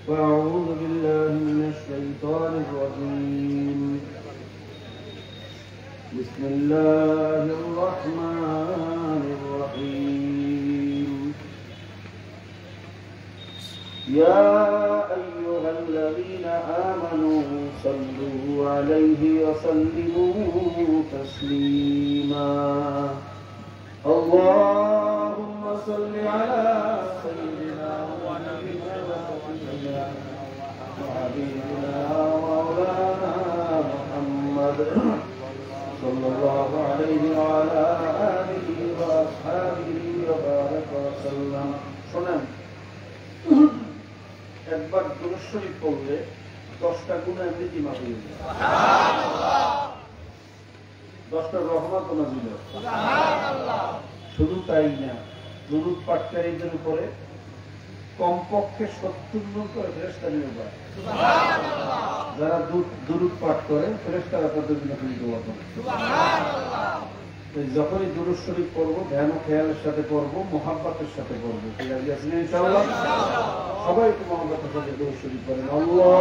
وأعوذ بالله من الشيطان الرجيم بسم الله الرحمن الرحيم يا أيها الذين آمنوا صلوا عليه وسلموا تسليما اللهم صل على سيدنا ونبينا وحبيبنا مولانا محمد صلى الله عليه وعلى آله وأصحابه وبارك وسلم শুনেন একবার দুরূদ শরীফ পড়লে 10টা গুনাহ এমনিতেই মাফ হয়ে যায় সুবহানাল্লাহ 10টা রহমত নাযিল সুবহানাল্লাহ শুধু তাই না দুরূদ পাঠকারীদের উপরে কমপক্ষে 70 জন করে ফেরেশতা নিয়োগ হয় সুবহানাল্লাহ যারা দুরূদ পাঠ করে ফেরেশতারা তাদের জন্য দোয়া করে সুবহানাল্লাহ যখনই দুরূদ শরীফ পড়ব ধ্যান ও খেয়ালের সাথে পড়ব মুহাব্বতের সাথে পড়ব ঠিক আছে ইনশাআল্লাহ সবাই একটু মুহাব্বতের সাথে দুরূদ শরীফ পড়েন আল্লাহ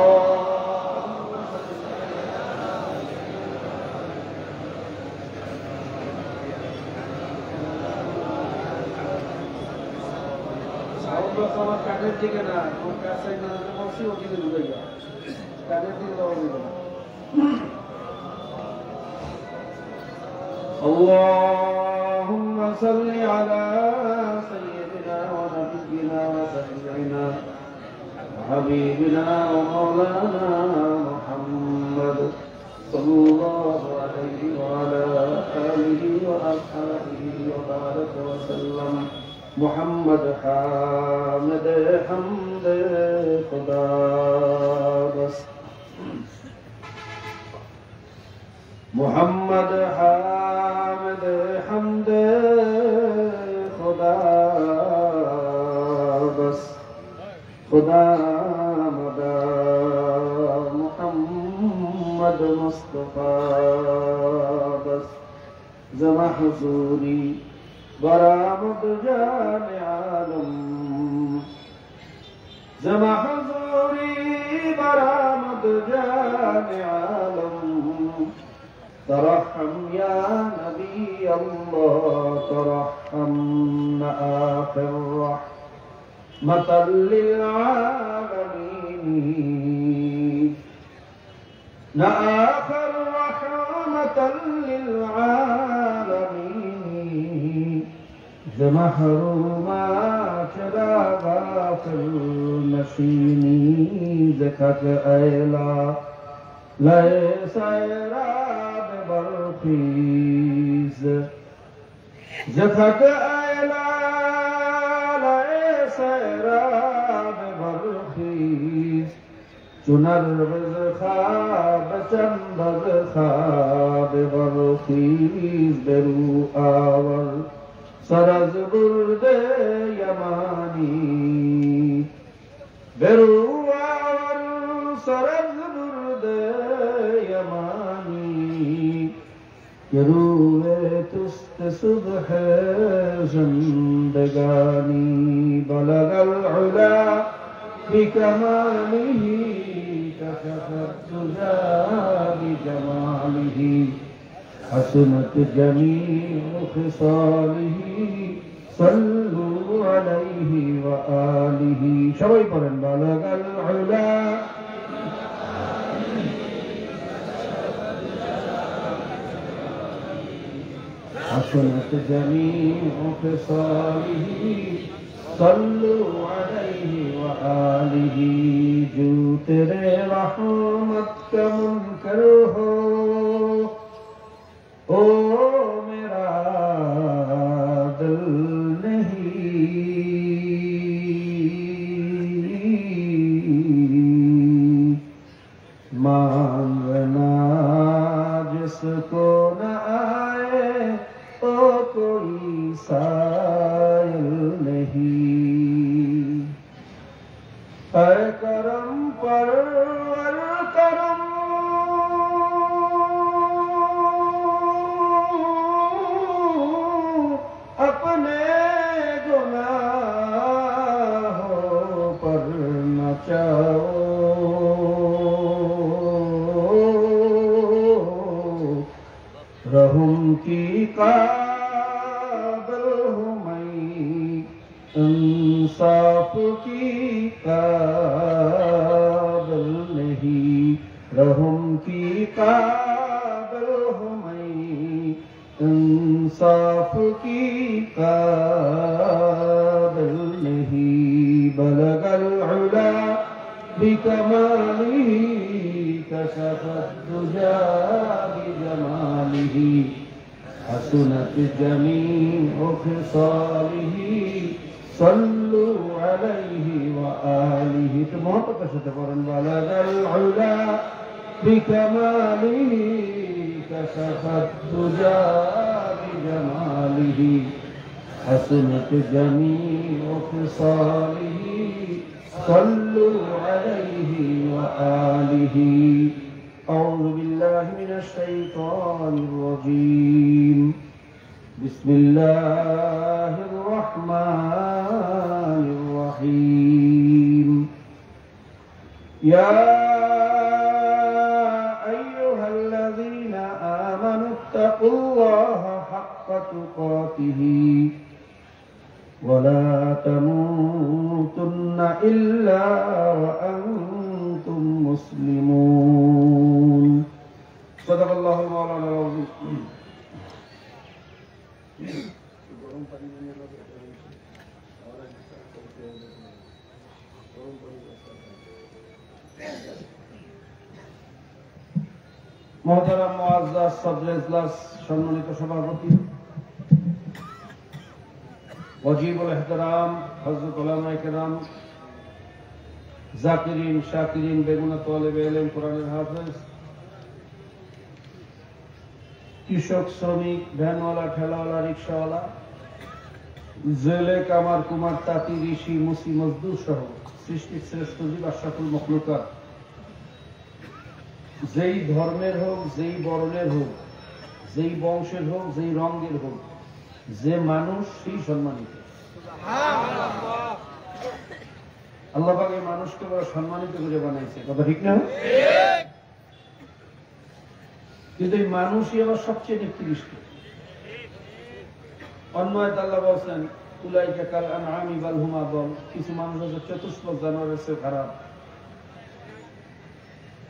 আমার কানের দিকে না কোন কাছে না বসে ওদিকে ঢুকে গেল কানের দিকে যাওয়া যাবে না اللهم صل على سيدنا ونبينا وشفيعنا وحبيبنا ومولانا محمد صلى الله عليه وعلى آله وأصحابه وبارك وسلم محمد حامد حمد خدا بس محمد حامد حمد خدا بس خدا مدا محمد مصطفى بس زما حضوری برآمد جان عالم زما حضوری برآمد جان عالم ترحم يا نبي الله ترحم آخر رحمة للعالمين آخر رحمة للعالمين محرومات شرابات النشيني ذكرت أيلا ليس إراد برخيز ذكرت أيلا ليس إراد برخيز چنر بزخاب چند بزخاب برخیز برو آور سرز برد یمانی برو آور سرز برد یمانی که روی تست صبح زندگانی بلغ العلا بكماله كشف الدجى بجماله حسنت جميع خصاله صلوا عليه وآله সবাই পড়েন بلغ العلا حسنت جميع خصاله صلوا عليه وآله جو تیرے رحمت کا منکر ہو او میرا دل نہیں مانگنا جس کو نہ آئے او کوئی سائل نہیں اے کرم پرور کرم اپنے گناہوں پر نہ চাও रहूं की काबिल हूँ मैं इंसाफ की काबिल नहीं रहूं की काबिल हूँ मैं इंसाफ की काबिल नहीं बलगल उला बिकमालिही कशफत दुजा बिजमालिही हसनत जमीउ खिसालिही सल्लु अलैहि व आलिही। तो मोहब्बत के साथ पढ़ें बलगल उला बिकमालिही कशफत दुजा बिजमालिही हसनत जमीउ खिसालिही सल्लु अलैहि व आलिही। अऊज़ु बिल्लाहि मिनश शैतानिर रजीम बिस्मिल्लाहिर रहमानिर रहीम। या अय्युहल्लज़ीना आमनुत्तक़ुल्लाहा हक़्क़ तुक़ातिही वला तमूतुन्ना इल्ला व अंतुम मुस्लिमून। सदक़ल्लाहुल मौलाना अज़ीम। मोहतरम मुअज़्ज़ज़ सदर इजलास सम्मानित सभापति वजीबुल एहतराम हज़रत उलमाए किराम जाकिरीन शाकिरीन बेगुना तालिब इल्म कुरानेर हाफिज कृषक श्रमिक भ्यानवाला ठेलावाला रिक्शावाला জেলে কামার কুমার তাঁতি ঋষি মুসি মজদুর সহ সৃষ্টির শ্রেষ্ঠ জীব আশরাফুল মখলুকাত যেই ধর্মের হোক যেই বর্ণের হোক যেই বংশের হোক যেই রঙের হোক যে মানুষ সেই সম্মানিত। আল্লাহ পাক এই মানুষকে বড় সম্মানিত করে বানাইছে, কথা ঠিক না? কিন্তু এই মানুষই আবার সবচেয়ে নিকৃষ্ট। অন্য আয়াতে আল্লাহ বলছেন উলাইকা কাল আনআমি বাল হুম আদল, কিছু মানুষ আছে চতুষ্পদ জানোয়ারের চেয়ে খারাপ।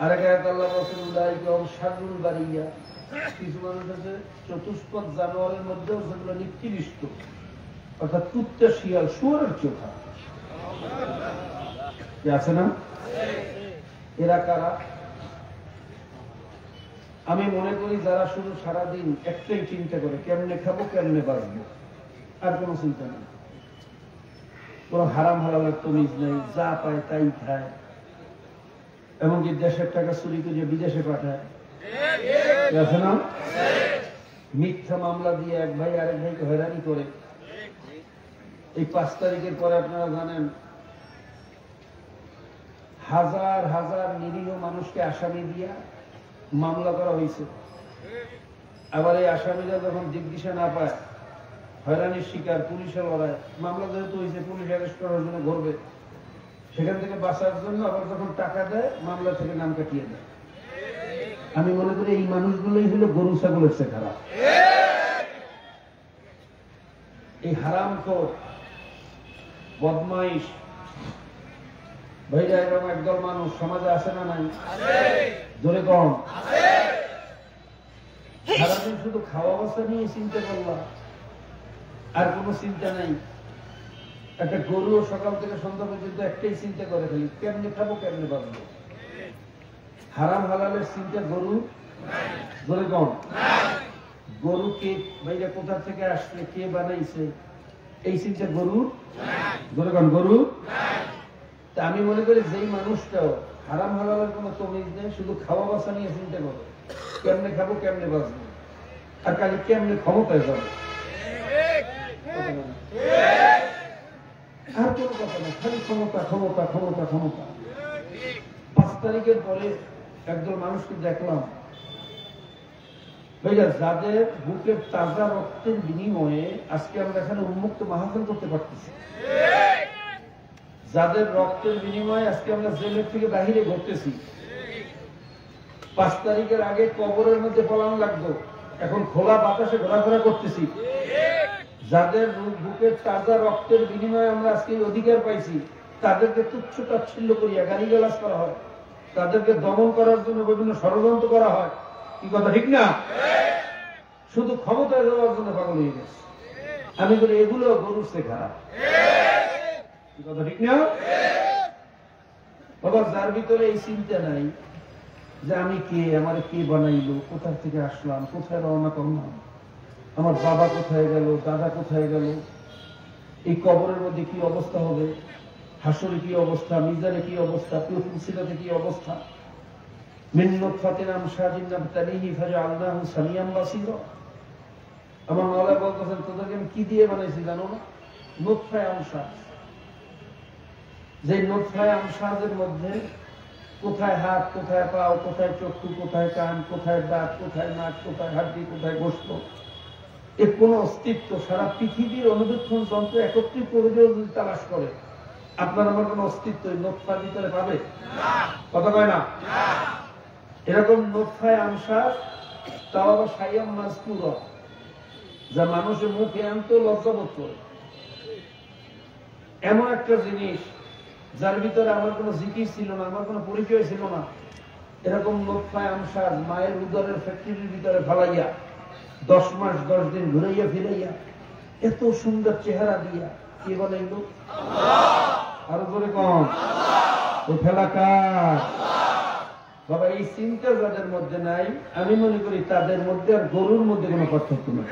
আরেক আয়াতে আল্লাহ বলছেন উলাইকা হুম শাররুল বারিয়া, কিছু মানুষ আছে চতুষ্পদ জানোয়ারের মধ্যেও যেগুলো নিকৃষ্ট, অর্থাৎ কুত্তা শিয়াল শুয়োরের চেয়ে খারাপ আছে না? এরা কারা? আমি মনে করি যারা শুধু সারাদিন একটাই চিন্তা করে কেমনে খাবো কেমনে বাঁচবো, আর কোনো চিন্তা নেই, কোন হারাম হালালের তমিজ নেই, যা পায় তাই খায়, এমনকি দেশের টাকা চুরি করে বিদেশে পাঠায়, আছে না? মিথ্যা মামলা দিয়ে এক ভাই আরেক ভাইকে হয়রানি করে। এই 5 তারিখের পরে আপনারা জানেন হাজার হাজার নিরীহ মানুষকে আসামি দিয়া মামলা করা হয়েছে। আবার এই আসামিরা যখন দিগদিশা না পায়, হয়রানির শিকার, পুলিশের লড়াই, মামলা যেহেতু হয়েছে পুলিশ অ্যারেস্ট করার জন্য ঘুরবে, সেখান থেকে বাঁচার জন্য আবার যখন টাকা দেয় মামলা থেকে নাম কাটিয়ে দেয়। আমি মনে করি এই মানুষগুলোই হলো গরু ছাগলের চেয়ে খারাপ। এই হারামখোর বদমাইশ ভাইরা এরকম একদল মানুষ সমাজে আছে না নাই? জোরে কম। সারাদিন শুধু খাওয়া অবস্থা নিয়ে চিন্তা করলাম, আর কোনো চিন্তা নাই। একটা গরু সকাল থেকে সন্ধ্যা পর্যন্ত একটাই চিন্তা করে খালি কেমনে খাবো কেমনে বাঁচবো। হারাম হালালের চিন্তা গরু, জোরে কম। গরু কে ভাইরা কোথা থেকে আসছে, কে বানাইছে, এই চিন্তা গরু, জোরে কম গরু। তা আমি মনে করি যেই মানুষটাও হারাম হালালের কোনো তমিজ নেই, শুধু খাওয়া বাসা নিয়ে চিন্তা করে কেমনে খাবো কেমনে বাঁচবো, আর কালি কেমনে ক্ষমতায় যাবে, আর কোনো কথা না, খালি ক্ষমতা ক্ষমতা ক্ষমতা ক্ষমতা। 5 তারিখের পরে একদল মানুষকে দেখলাম ভাইয়া যাদের বুকের তাজা রক্তের বিনিময়ে আজকে আমরা এখানে উন্মুক্ত মাহফিল করতে পারতেছি। যাদের রক্তের বিনিময়ে আজকে আমরা জেলের থেকে বাহিরে ঘুরতেছি। 5 তারিখের আগে কবরের মধ্যে পলানো লাগতো, এখন খোলা বাতাসে ঘোরাফেরা করতেছি। যাদের বুকের তাজা রক্তের বিনিময়ে আমরা আজকে অধিকার পাইছি, তাদেরকে তুচ্ছ তাচ্ছিল্য করিয়া গালিগালাজ করা হয়, তাদেরকে দমন করার জন্য বিভিন্ন ষড়যন্ত্র করা হয়। কি কথা ঠিক না? শুধু ক্ষমতায় দেওয়ার জন্য পাগল হয়ে গেছে। আমি বলি এগুলো গরুর চেয়ে খারাপ। কি কথা ঠিক না? বাবা, যার ভিতরে এই চিন্তা নাই যে আমি কে, আমার কে বানাইলো, কোথা থেকে আসলাম, কোথায় রওনা করলাম, আমার বাবা কোথায় গেল, দাদা কোথায় গেল, এই কবরের মধ্যে কি অবস্থা হবে, হাসরে কি অবস্থা, মিজানে কি অবস্থা, ফুলসিরাতে কি অবস্থা। মিন নুতফাতিন আমশাজিন নাবতালিহি ফাজআলনাহু সামিয়ান বাসীরা। আমার মাওলা বলতেছেন, তোদেরকে আমি কি দিয়ে বানাইছি জানো না? নুতফায়ে আমশাজ। যে নুতফায়ে আমশাজের মধ্যে কোথায় হাত, কোথায় পা, কোথায় চক্ষু, কোথায় কান, কোথায় দাঁত, কোথায় নাক, কোথায় হাড্ডি, কোথায় গোশত, এর কোন অস্তিত্ব সারা পৃথিবীর অনুবীক্ষণ যন্ত্র একত্রিত করে যদি তালাশ করে, আপনার আমার কোন অস্তিত্ব এই নুতফার ভিতরে পাবে? কথা কয় না? এরকম নুতফায়ে আমশাজ, তাও আবার শাইয়াম মাযকুরা, যা মানুষের মুখে আনতে লজ্জাবোধ করে। এমন একটা জিনিস যার ভিতরে আমার কোনো জিকির ছিল না, আমার কোনো পরিচয় ছিল না। এরকম নুতফায়ে আমশাজ মায়ের উদরের ফ্যাক্টরির ভিতরে ফেলাইয়া 10 মাস 10 দিন ঘুরাইয়া ফিরাইয়া এত সুন্দর চেহারা দিয়া কে বানাইল? আরো করে কম ও ফেলা কার? বাবা, এই চিন্তা যাদের মধ্যে নাই, আমি মনে করি তাদের মধ্যে আর গরুর মধ্যে কোনো পার্থক্য নেই।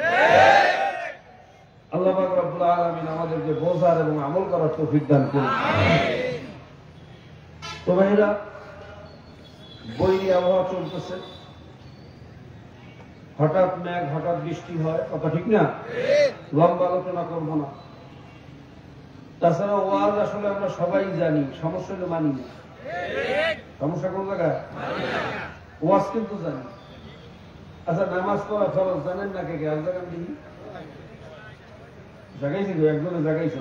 আল্লাহ পাক রব্বুল আলামিন আমাদেরকে বোঝার এবং আমল করার তৌফিক দান করুন। তো ভাইরা, বৈরী আবহাওয়া চলতেছে, হঠাৎ মেঘ, হঠাৎ বৃষ্টি হয়, কথা ঠিক না? লম্বা আলোচনা করবো না। তাছাড়া ওয়াজ আসলে আমরা সবাই জানি, সমস্যা হলে মানি না। সমস্যা কোন জায়গায়? ওয়াজ কিন্তু জানি। আচ্ছা, নামাজ পড়া ফরজ জানেন না কে কে? আর জায়গা দিই জাগাইছে, একজনে জাগাইছে,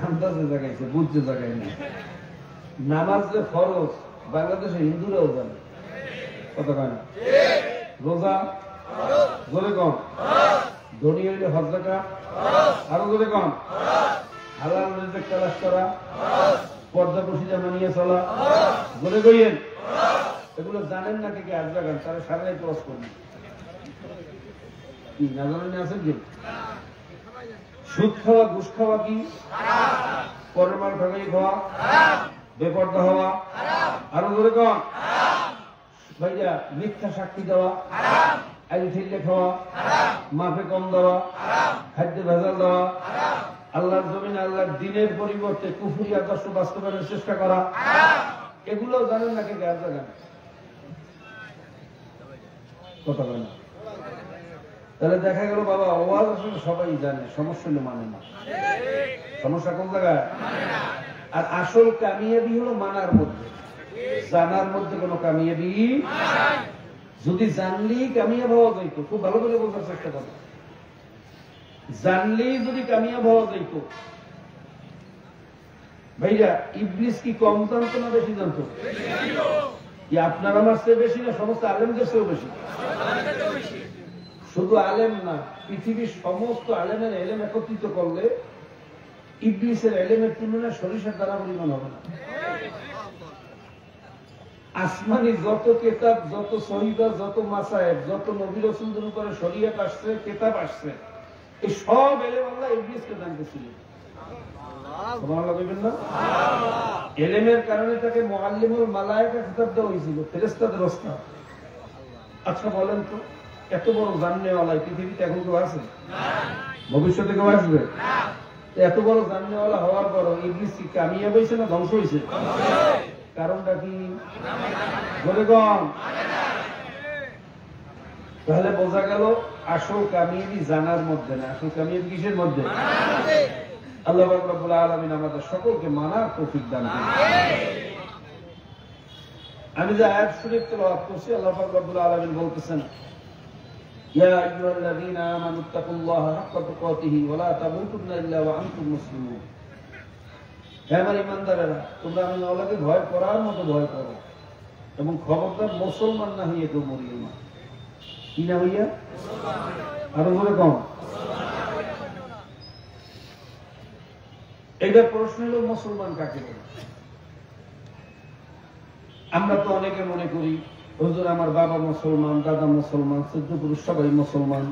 আন্দাজে জাগাইছে, বুঝতে জাগাই না। নামাজ যে ফরজ বাংলাদেশের হিন্দুরাও জানে, কথা কয় না? রোজা জোরে কম, ধনী হইলে হজ যাকাত, আরো জোরে কম, হালাল রিজিক তালাশ করা, পর্দা প্রসিদা মানিয়ে চলা, জোরে কইয়েন। এগুলো জানেন না কে কে? আজ জাগান, তারা সারাই ক্রস করবেন। কি না জানেন? আছেন কি? সুদ খাওয়া, ঘুষ খাওয়া কি? পরের মাল ঠকাই খাওয়া, বেপর্দা হওয়া, আরো জোরে কম ভাইয়া, মিথ্যা সাক্ষী দেওয়া, আইন ঠিল্লে খাওয়া, মাফে কম দেওয়া, খাদ্যে ভেজাল দেওয়া, আল্লাহর জমিনে আল্লাহর দিনের পরিবর্তে কুফরি আদর্শ বাস্তবায়নের চেষ্টা করা, এগুলো জানেন না কে কে? আর জানেন? কথা বলে না। তাহলে দেখা গেল বাবা, ওয়াজ আসলে সবাই জানে, সমস্যা হলে মানে না। সমস্যা কোন জায়গায়? আর আসল কামিয়াবি হলো মানার মধ্যে, জানার মধ্যে কোনো কামিয়াবি। যদি জানলেই কামিয়াব হওয়া যাইত, খুব ভালো করে বোঝার চেষ্টা করো, জানলেই যদি কামিয়াব হওয়া যাইত, ভাইরা ইবলিস কি কম জানতো না বেশি জানতো? আপনার আমার চেয়ে বেশি না, সমস্ত আলেমদের চেয়েও বেশি। শুধু আলেম না, পৃথিবীর সমস্ত আলেমের এলেম একত্রিত করলে ইবলিসের এলেমের তুলনায় সরিষার দ্বারা পরিমাণ হবে না। আসমানি যত কেতাব, যত সহিদা, যত মাসায়েব, যত নবী রাসূলদের উপরে শরীয়ত আসছে, কেতাব আসছে, এই সব এলেম আল্লাহ ইবলিসকে দান করেছিলেন। সুবহানাল্লাহ বলবেন না? এলেমের কারণে তাকে মুআল্লিমুল মালায়েকা খেতাব দেওয়া হয়েছিল, ফেরেশতাদের ওস্তাদ। আচ্ছা বলেন তো, এত বড় জাননেওয়ালা পৃথিবীতে এখন কেউ আছে? ভবিষ্যতে কেউ আসবে? এত বড় জাননেওয়ালা হওয়ার পর ইবলিস কি কামিয়াব হয়েছে না ধ্বংস হয়েছে? কারণটা কি? বলে কম। তাহলে বোঝা গেল আসল কামিয়াবি জানার মধ্যে না, আসল কামিয়াবি কিসের মধ্যে? আল্লাহ পাক রব্বুল আলামিন আমাদের সকলকে মানার তৌফিক দান করুন। আমি যে আয়াত শরীফ তেলাওয়াত করছি, আল্লাহ পাক রব্বুল আলামিন বলতেছেন, ইয়া আইয়ুহাল্লাযীনা আমানুত্তাকুল্লাহা হাক্কা তুকাতিহি ওয়া লা তামুতুন্না ইল্লা ওয়া আনতুম মুসলিমুন। হ্যাঁ আমার ইমানদারেরা, তোমরা আমি মাওলাকে ভয় করার মতো ভয় করো, এবং খবরদার মুসলমান না হইয়া কেউ মরিও না। কি না হইয়া? আরো বলে কম। এইটা প্রশ্ন হলো মুসলমান কাকে বলে? আমরা তো অনেকে মনে করি হুজুর আমার বাবা মুসলমান, দাদা মুসলমান, চোদ্দ পুরুষ সবাই মুসলমান,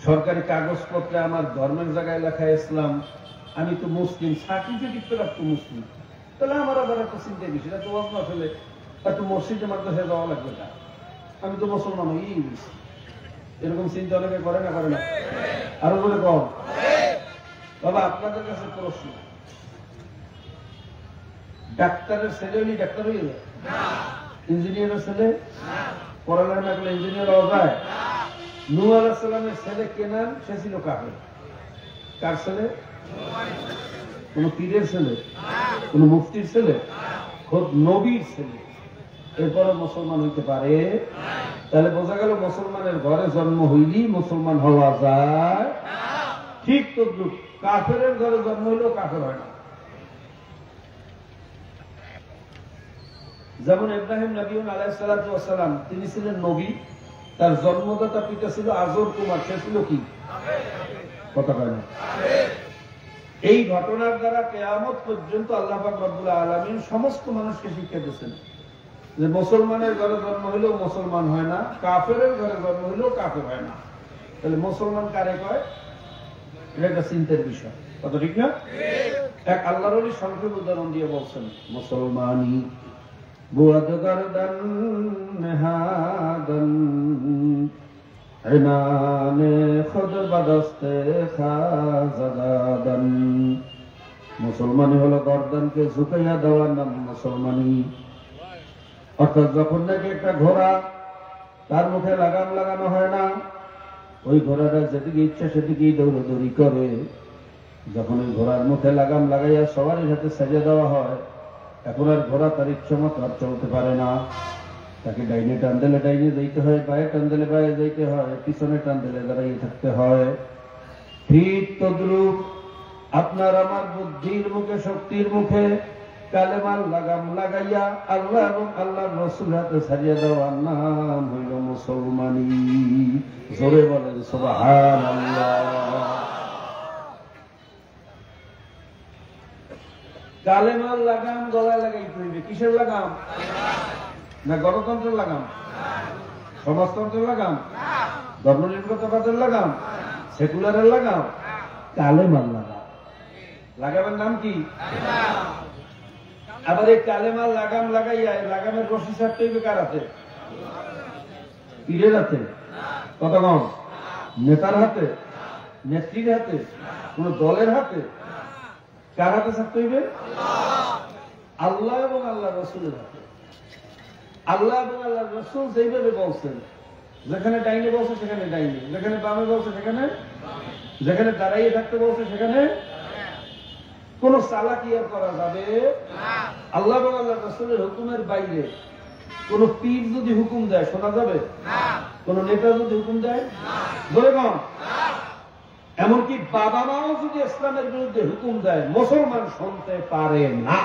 সরকারি কাগজপত্রে আমার ধর্মের জায়গায় লেখা ইসলাম, আমি তো মুসলিম, সার্টিফিকেট তো রাখতো মুসলিম, তাহলে আমার আবার একটা চিন্তায় বেশি, তো ওয়াজ না ফেলে একটু মসজিদে মাদ্রাসায় যাওয়া লাগবে না, আমি তো মুসলমান হয়েই গেছি। এরকম চিন্তা অনেকে করে না, করে না? আরো বলে কম। বাবা আপনাদের কাছে প্রশ্ন, ডাক্তারের ছেলে হলে ডাক্তার হয়ে যায়? ইঞ্জিনিয়ারের ছেলে পড়ালেখা না করলে ইঞ্জিনিয়ার হওয়া যায়? নূহ আলাইহিস সালামের ছেলে কেনান, সে ছিল কাফের। কার ছেলে? কোন পীরের ছেলে, কোন মুফতির ছেলে, খোদ নবীর ছেলে। এরপরে মুসলমান হইতে পারে? তাহলে বোঝা গেল মুসলমানের ঘরে জন্ম হইলেই মুসলমান হওয়া যায়। ঠিক তদ্রুপ কাফেরের ঘরে জন্ম হইলেও কাফের হয় না। যেমন ইব্রাহিম নবী আলাইহিস সালাতু ওয়াস সালাম, তিনি ছিলেন নবী, তার জন্মদাতা পিতা ছিল আজর কুমার, সে ছিল কি? কথা কয় না। এই ঘটনার দ্বারা কিয়ামত পর্যন্ত আল্লাহ পাক রব্বুল আলামিন সমস্ত মানুষকে শিক্ষা দিয়েছেন যে মুসলমানের ঘরে জন্ম হইলেও মুসলমান হয় না, কাফেরের ঘরে জন্ম হইলেও কাফের হয় না। তাহলে মুসলমান কারে কয়? এটা একটা চিন্তার বিষয়, কথা ঠিক না? এক আল্লাহর ওলি সংক্ষেপ উদাহরণ দিয়ে বলছেন, মুসলমানি বুয়াদ গরদান নেহাদান ইনানে খুদ বাদস্তে খাজাদান। মুসলমানি হলো গর্দানকে ঝুঁকাইয়া দেওয়ার নাম মুসলমানি। অর্থাৎ যখন নাকি একটা ঘোড়া, তার মুখে লাগাম লাগানো হয় না, ওই ঘোড়াটা যেদিকে ইচ্ছা সেদিকেই দৌড়াদৌড়ি করে। যখন ওই ঘোড়ার মুখে লাগাম লাগাইয়া সবারই সাথে সাজিয়ে দেওয়া হয়, এখন আর ঘোড়া তার ইচ্ছা মতো আর চলতে পারে না। তাকে ডাইনে টান দিলে ডাইনে যাইতে হয়, বায়ে টান দিলে বায়ে যাইতে হয়, পিছনে টান দিলে দাঁড়িয়ে থাকতে হয়। ঠিক তদ্রূপ আপনার আমার বুদ্ধির মুখে, শক্তির মুখে কালেমার লাগাম লাগাইয়া আল্লাহ এবং আল্লাহর রাসূল হাতে ছাড়িয়ে দেওয়ার নাম হইল মুসলমানি। জোরে বলেন সুবহানাল্লাহ। কালেমার লাগাম গলায় লাগাইতে হইবে। কিসের লাগাম? না গণতন্ত্রের লাগাম, সমাজতন্ত্রের লাগাম, ধর্মনিরপেক্ষতাবাদের লাগাম, সেকুলারের লাগাম, কালেমার লাগাম। লাগামের নাম কি? আবার এই কালেমার লাগাম লাগাইয়া লাগামের রশি ছাড়তে হইবে কার হাতে? পীরের হাতে? কত কম? নেতার হাতে, নেত্রীর হাতে, কোন দলের হাতে? কার হাতে ছাড়তে হইবে? আল্লাহ এবং আল্লাহ রসুলের হাতে। আল্লাহ এবং আল্লাহ রসুল যেইভাবে বলছেন, যেখানে ডাইনে বলছে সেখানে ডাইনে, যেখানে বামে বলছে সেখানে, যেখানে দাঁড়াইয়ে থাকতে বলছে সেখানে। কোন চালাকি আর করা যাবে? আল্লাহ এবং আল্লাহ রসুলের হুকুমের বাইরে কোন পীর যদি হুকুম দেয় শোনা যাবে? কোন নেতা যদি হুকুম দেয়? বলে কম। এমনকি বাবা মাও যদি ইসলামের বিরুদ্ধে হুকুম দেয়, মুসলমান শুনতে পারে না।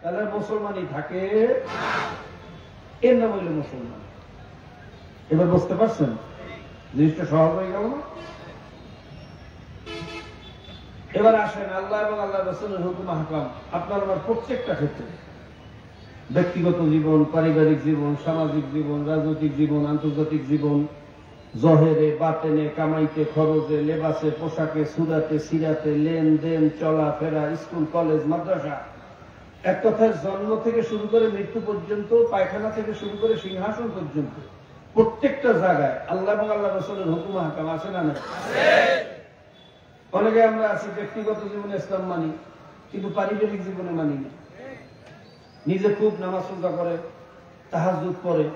তাহলে মুসলমানই থাকে, এর নাম হইল মুসলমান। এবার বুঝতে পারছেন? জিনিসটা সহজ হয়ে গেল না? এবার আসেন আল্লাহ এবং আল্লাহ রাসূলের হুকুম আহকাম আপনার আমার প্রত্যেকটা ক্ষেত্রে, ব্যক্তিগত জীবন, পারিবারিক জীবন, সামাজিক জীবন, রাজনৈতিক জীবন, আন্তর্জাতিক জীবন, জহেরে বাতেনে, কামাইতে খরচে, লেবাসে পোশাকে, সুরাতে সিরাতে, লেনদেন, চলাফেরা, স্কুল কলেজ মাদ্রাসা, এক কথায় জন্ম থেকে শুরু করে মৃত্যু পর্যন্ত, পায়খানা থেকে শুরু করে সিংহাসন পর্যন্ত প্রত্যেকটা জায়গায় আল্লাহ এবং আল্লাহ রাসূলের হুকুম আহকাম আছে না না? অনেকে আমরা আছি ব্যক্তিগত জীবনে ইসলাম মানি, কিন্তু পারিবারিক জীবনে মানি না। নিজে খুব নামাজ রোজা করে, তাহাজ্জুদ করে,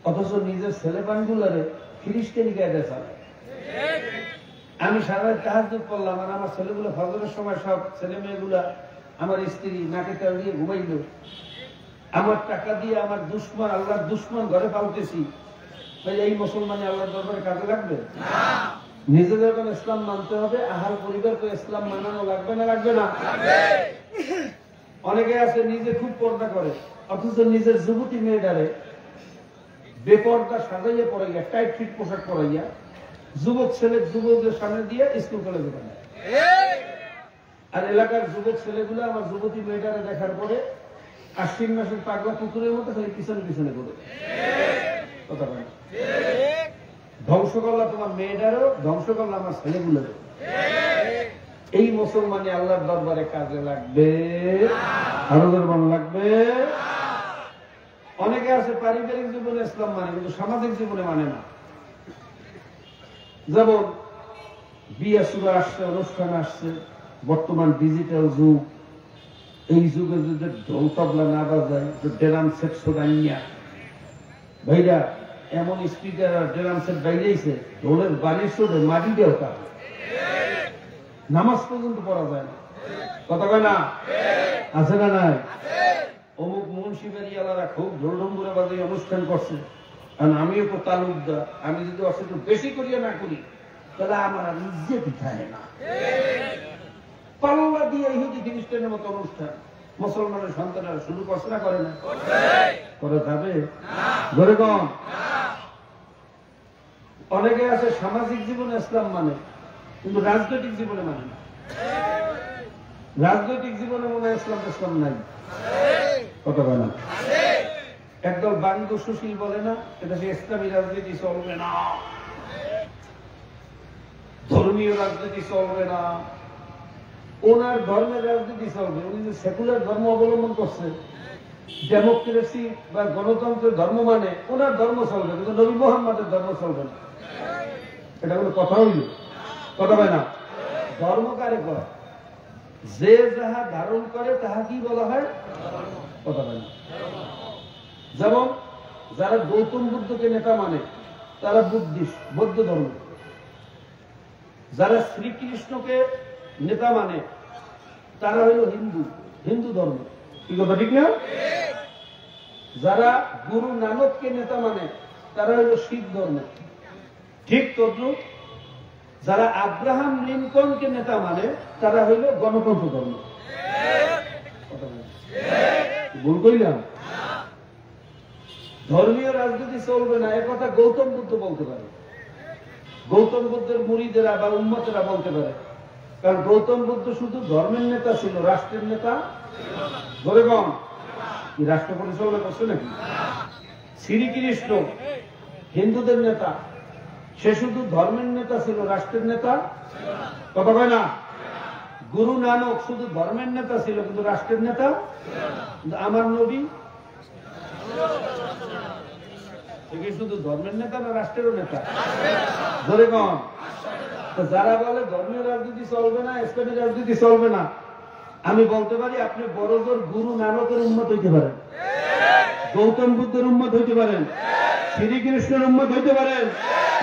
অথচ নিজের ছেলে পানগুলারে খ্রিস্টানি গায়ে চালায়। আমি সারা তাহাজ্জুদ করলাম আর আমার ছেলেগুলো ফজরের সময় সব ছেলে মেয়েগুলা, আমার স্ত্রী নাকে তেল দিয়ে ঘুমাইল, আমার টাকা দিয়ে আমার দুশ্মন, আল্লাহর দুশ্মন ঘরে পালতেছি, এই মুসলমানি আল্লাহর দরবারে কাজে লাগবে? নিজে যখন ইসলাম মানতে হবে, আহাল পরিবারকে ইসলাম মানানো লাগবে না? লাগবে না? অনেকে আছে নিজে খুব পর্দা করে, অথচ নিজের যুবতী মেয়েটারে বেপর্দা সাজাইয়া পড়াইয়া, টাইট ফিট পোশাক পরাইয়া যুবক ছেলে যুবকদের সামনে দিয়ে স্কুল কলেজে পাঠায়। আর এলাকার যুবক ছেলেগুলো আমার যুবতী মেয়েটারে দেখার পরে আশ্বিন মাসের পাগলা কুকুরের মতো খালি পিছনে পিছনে করে কথা বলে। ধ্বংস করলা তোমার মেয়েটারও, ধ্বংস করলা আমার ছেলেগুলোরও। এই মুসলমানি আল্লাহর দরবারে কাজে লাগবে? আরো দরবার লাগবে? অনেকে আছে পারিবারিক জীবনে ইসলাম মানে, কিন্তু সামাজিক জীবনে মানে না। যেমন বিয়ে শুরু আসছে, অনুষ্ঠান আসছে, বর্তমান ডিজিটাল যুগ, এই যুগে যদি ঢোল তবলা না বাজায়, ড্রাম সেট শোনাইয়া ভাইরা এমন স্পিকার আর ড্রাম সেট বাইরেছে, ঢোলের বাণী শুনে মাটি দেও কাজ, নামাজ পর্যন্ত পড়া যায় না। কথা কয় না? আছে না নাই? অমুক মুন্সিবাড়িওয়ালারা খুব ঢোলঢম্বুরা বাজিয়ে অনুষ্ঠান করছে, কারণ আমিও তো তালুকদার, আমি যদি অসুখ বেশি করিয়া না করি তাহলে আমার আর ইজ্জতই থাকে না। পাল্লা দিয়ে ইহুদি খ্রিস্টানের মতো অনুষ্ঠান মুসলমানের সন্তানেরা শুরু করছে না? করে না? করে যাবে? ধরে কম। অনেকে আছে সামাজিক জীবনে ইসলাম মানে, কিন্তু রাজনৈতিক জীবনে মানে না। রাজনৈতিক জীবনে মনে হয় ইসলাম ইসলাম নাই। কথা বলে না। একদল বাঙ্গু সুশীল বলে না, এটা সে ইসলামী রাজনীতি চলবে না, ধর্মীয় রাজনীতি চলবে না, ওনার ধর্মের রাজনীতি চলবে। উনি যে সেকুলার ধর্ম অবলম্বন করছে, ডেমোক্রেসি বা গণতন্ত্রের ধর্ম মানে, ওনার ধর্ম চলবে, কিন্তু নবী মুহাম্মদের ধর্ম চলবে না। এটা কোনো কথা হইল? কথা হয় না। ধর্ম কারে করে? যে যাহা ধারণ করে তাহা কি বলা হয়? কথা হয় না। যেমন যারা গৌতম বুদ্ধকে নেতা মানে তারা বুদ্ধিস্ট, বৌদ্ধ ধর্ম। যারা শ্রীকৃষ্ণকে নেতা মানে তারা হইল হিন্দু, হিন্দু ধর্ম। কি কথা ঠিক না? যারা গুরু নানককে নেতা মানে তারা হইল শিখ ধর্ম। ঠিক তদ্রুপ যারা আব্রাহাম লিঙ্কনকে নেতা মানে তারা হইল গণতন্ত্র ধর্ম। ভুল কইলাম? ধর্মীয় রাজনীতি চলবে না এ কথা গৌতম বুদ্ধ বলতে পারে, গৌতম বুদ্ধের মুরিদেরা বা উম্মতেরা বলতে পারে, কারণ গৌতম বুদ্ধ শুধু ধর্মের নেতা ছিল, রাষ্ট্রের নেতা ধরে কম কি রাষ্ট্র পরিচালনা করছে নাকি? শ্রীকৃষ্ণ হিন্দুদের নেতা, সে শুধু ধর্মের নেতা ছিল, রাষ্ট্রের নেতা কথা কয় না। গুরু নানক শুধু ধর্মের নেতা ছিল, কিন্তু রাষ্ট্রের নেতা। আমার নবী শুধু ধর্মের নেতা না রাষ্ট্রেরও নেতা? ধরে কম। যারা বলে ধর্মীয় রাজনীতি চলবে না, ইসলামী রাজনীতি চলবে না, আমি বলতে পারি আপনি বড় জোর গুরু নানকের উম্মত হইতে পারেন, গৌতম বুদ্ধের উম্মত হইতে পারেন, শ্রীকৃষ্ণের উম্মত হইতে পারেন,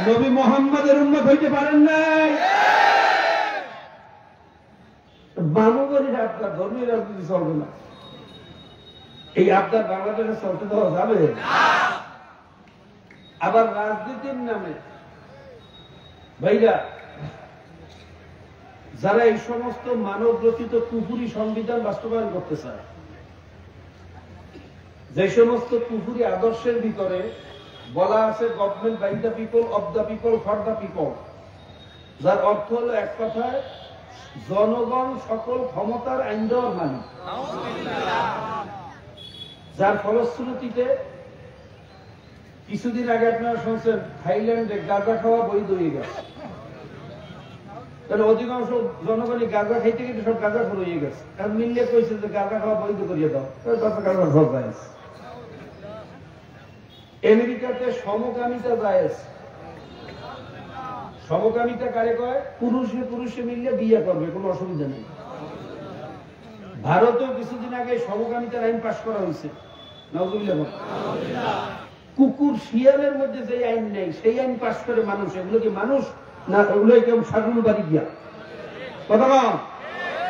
নবী মুহাম্মদের উম্মত হইতে পারেন নাই। মানবের আপনার ধর্মীয় রাজনীতি চলবে না, এই আপনার বাংলাদেশে চলতে দেওয়া যাবে? আবার রাজনীতির নামে ভাইরা যারা এই সমস্ত মানব রচিত কুফুরি সংবিধান বাস্তবায়ন করতে চায়, যে সমস্ত কুফুরি আদর্শের ভিতরে বলা আছে government by the people, of the people, for the people, যার অর্থ হলো এক কথায় জনগণ সকল ক্ষমতার আইন দেওয়ার মালিক, যার ফলশ্রুতিতে কিছুদিন আগে আপনারা শুনছেন থাইল্যান্ডে গাঁজা খাওয়া বৈধ হয়ে গেছে। তাহলে অধিকাংশ জনগণই গাঁজা খাইতে গেলে সব গাঁজা খোর হয়ে গেছে, কারণ মিললে কইছে যে গাঁজা খাওয়া বৈধ করিয়ে দাও, গাঁজা খাওয়া জায়েজ। আমেরিকাতে সমকামিতা জায়েজ। সমকামিতা কারে কয়? পুরুষে পুরুষে মিললে বিয়ে করবে, কোনো অসুবিধা নেই। ভারতেও কিছুদিন আগে সমকামিতার আইন পাশ করা হয়েছে। কুকুর শিয়ালের মধ্যে যে আইন নেই সেই আইন পাশ করে মানুষ। এগুলো কি মানুষ না? এগুলো কেউ সাধারণ বাড়ি গিয়া কথা বল।